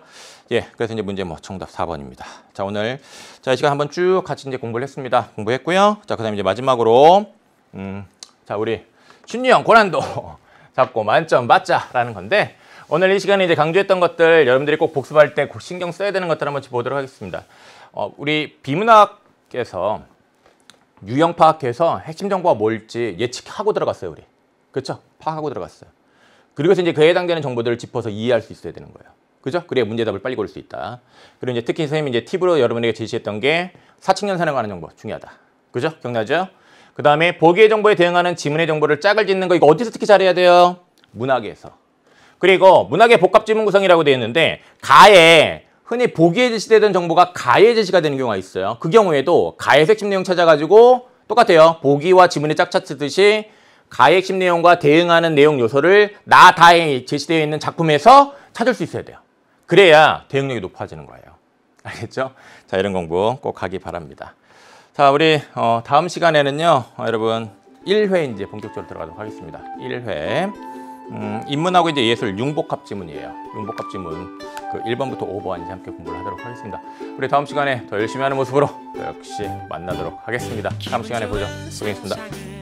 예, 그래서 이제 문제 뭐 정답 4번입니다. 자, 오늘 자, 이 시간 한번 쭉 같이 이제 공부를 했습니다. 공부했고요. 자, 그다음에 이제 마지막으로 자, 우리 신유형 고난도 잡고 만점 받자라는 건데 오늘 이 시간에 이제 강조했던 것들 여러분들이 꼭 복습할 때 꼭 신경 써야 되는 것들 한번 보도록 하겠습니다. 우리 비문학에서 유형 파악해서 핵심 정보가 뭘지 예측하고 들어갔어요, 우리. 그렇죠? 파악하고 들어갔어요. 그리고서 이제 그에 해당되는 정보들을 짚어서 이해할 수 있어야 되는 거예요. 그죠? 그래야 문제답을 빨리 고를 수 있다. 그리고 이제 특히 선생님이 이제 팁으로 여러분에게 제시했던 게 사칙연산에 관한 정보 중요하다. 그죠? 기억나죠? 그 다음에 보기의 정보에 대응하는 지문의 정보를 짝을 짓는 거 이거 어디서 특히 잘해야 돼요? 문학에서. 그리고 문학의 복합 지문 구성이라고 되어 있는데 가에 흔히 보기에 제시되던 정보가 가에 제시가 되는 경우가 있어요. 그 경우에도 가의 핵심 내용 찾아가지고 똑같아요. 보기와 지문의 짝차 쓰듯이 가의 핵심 내용과 대응하는 내용 요소를 다에 제시되어 있는 작품에서 찾을 수 있어야 돼요. 그래야 대응력이 높아지는 거예요. 알겠죠? 자, 이런 공부 꼭 하기 바랍니다. 자, 우리 다음 시간에는요, 여러분 1회 이제 본격적으로 들어가도록 하겠습니다. 1회 인문하고 이제 예술 융복합 지문이에요. 융복합 지문 그 1번부터 5번 이제 함께 공부를 하도록 하겠습니다. 우리 다음 시간에 더 열심히 하는 모습으로 역시 만나도록 하겠습니다. 다음 시간에 보죠. 고생했습니다.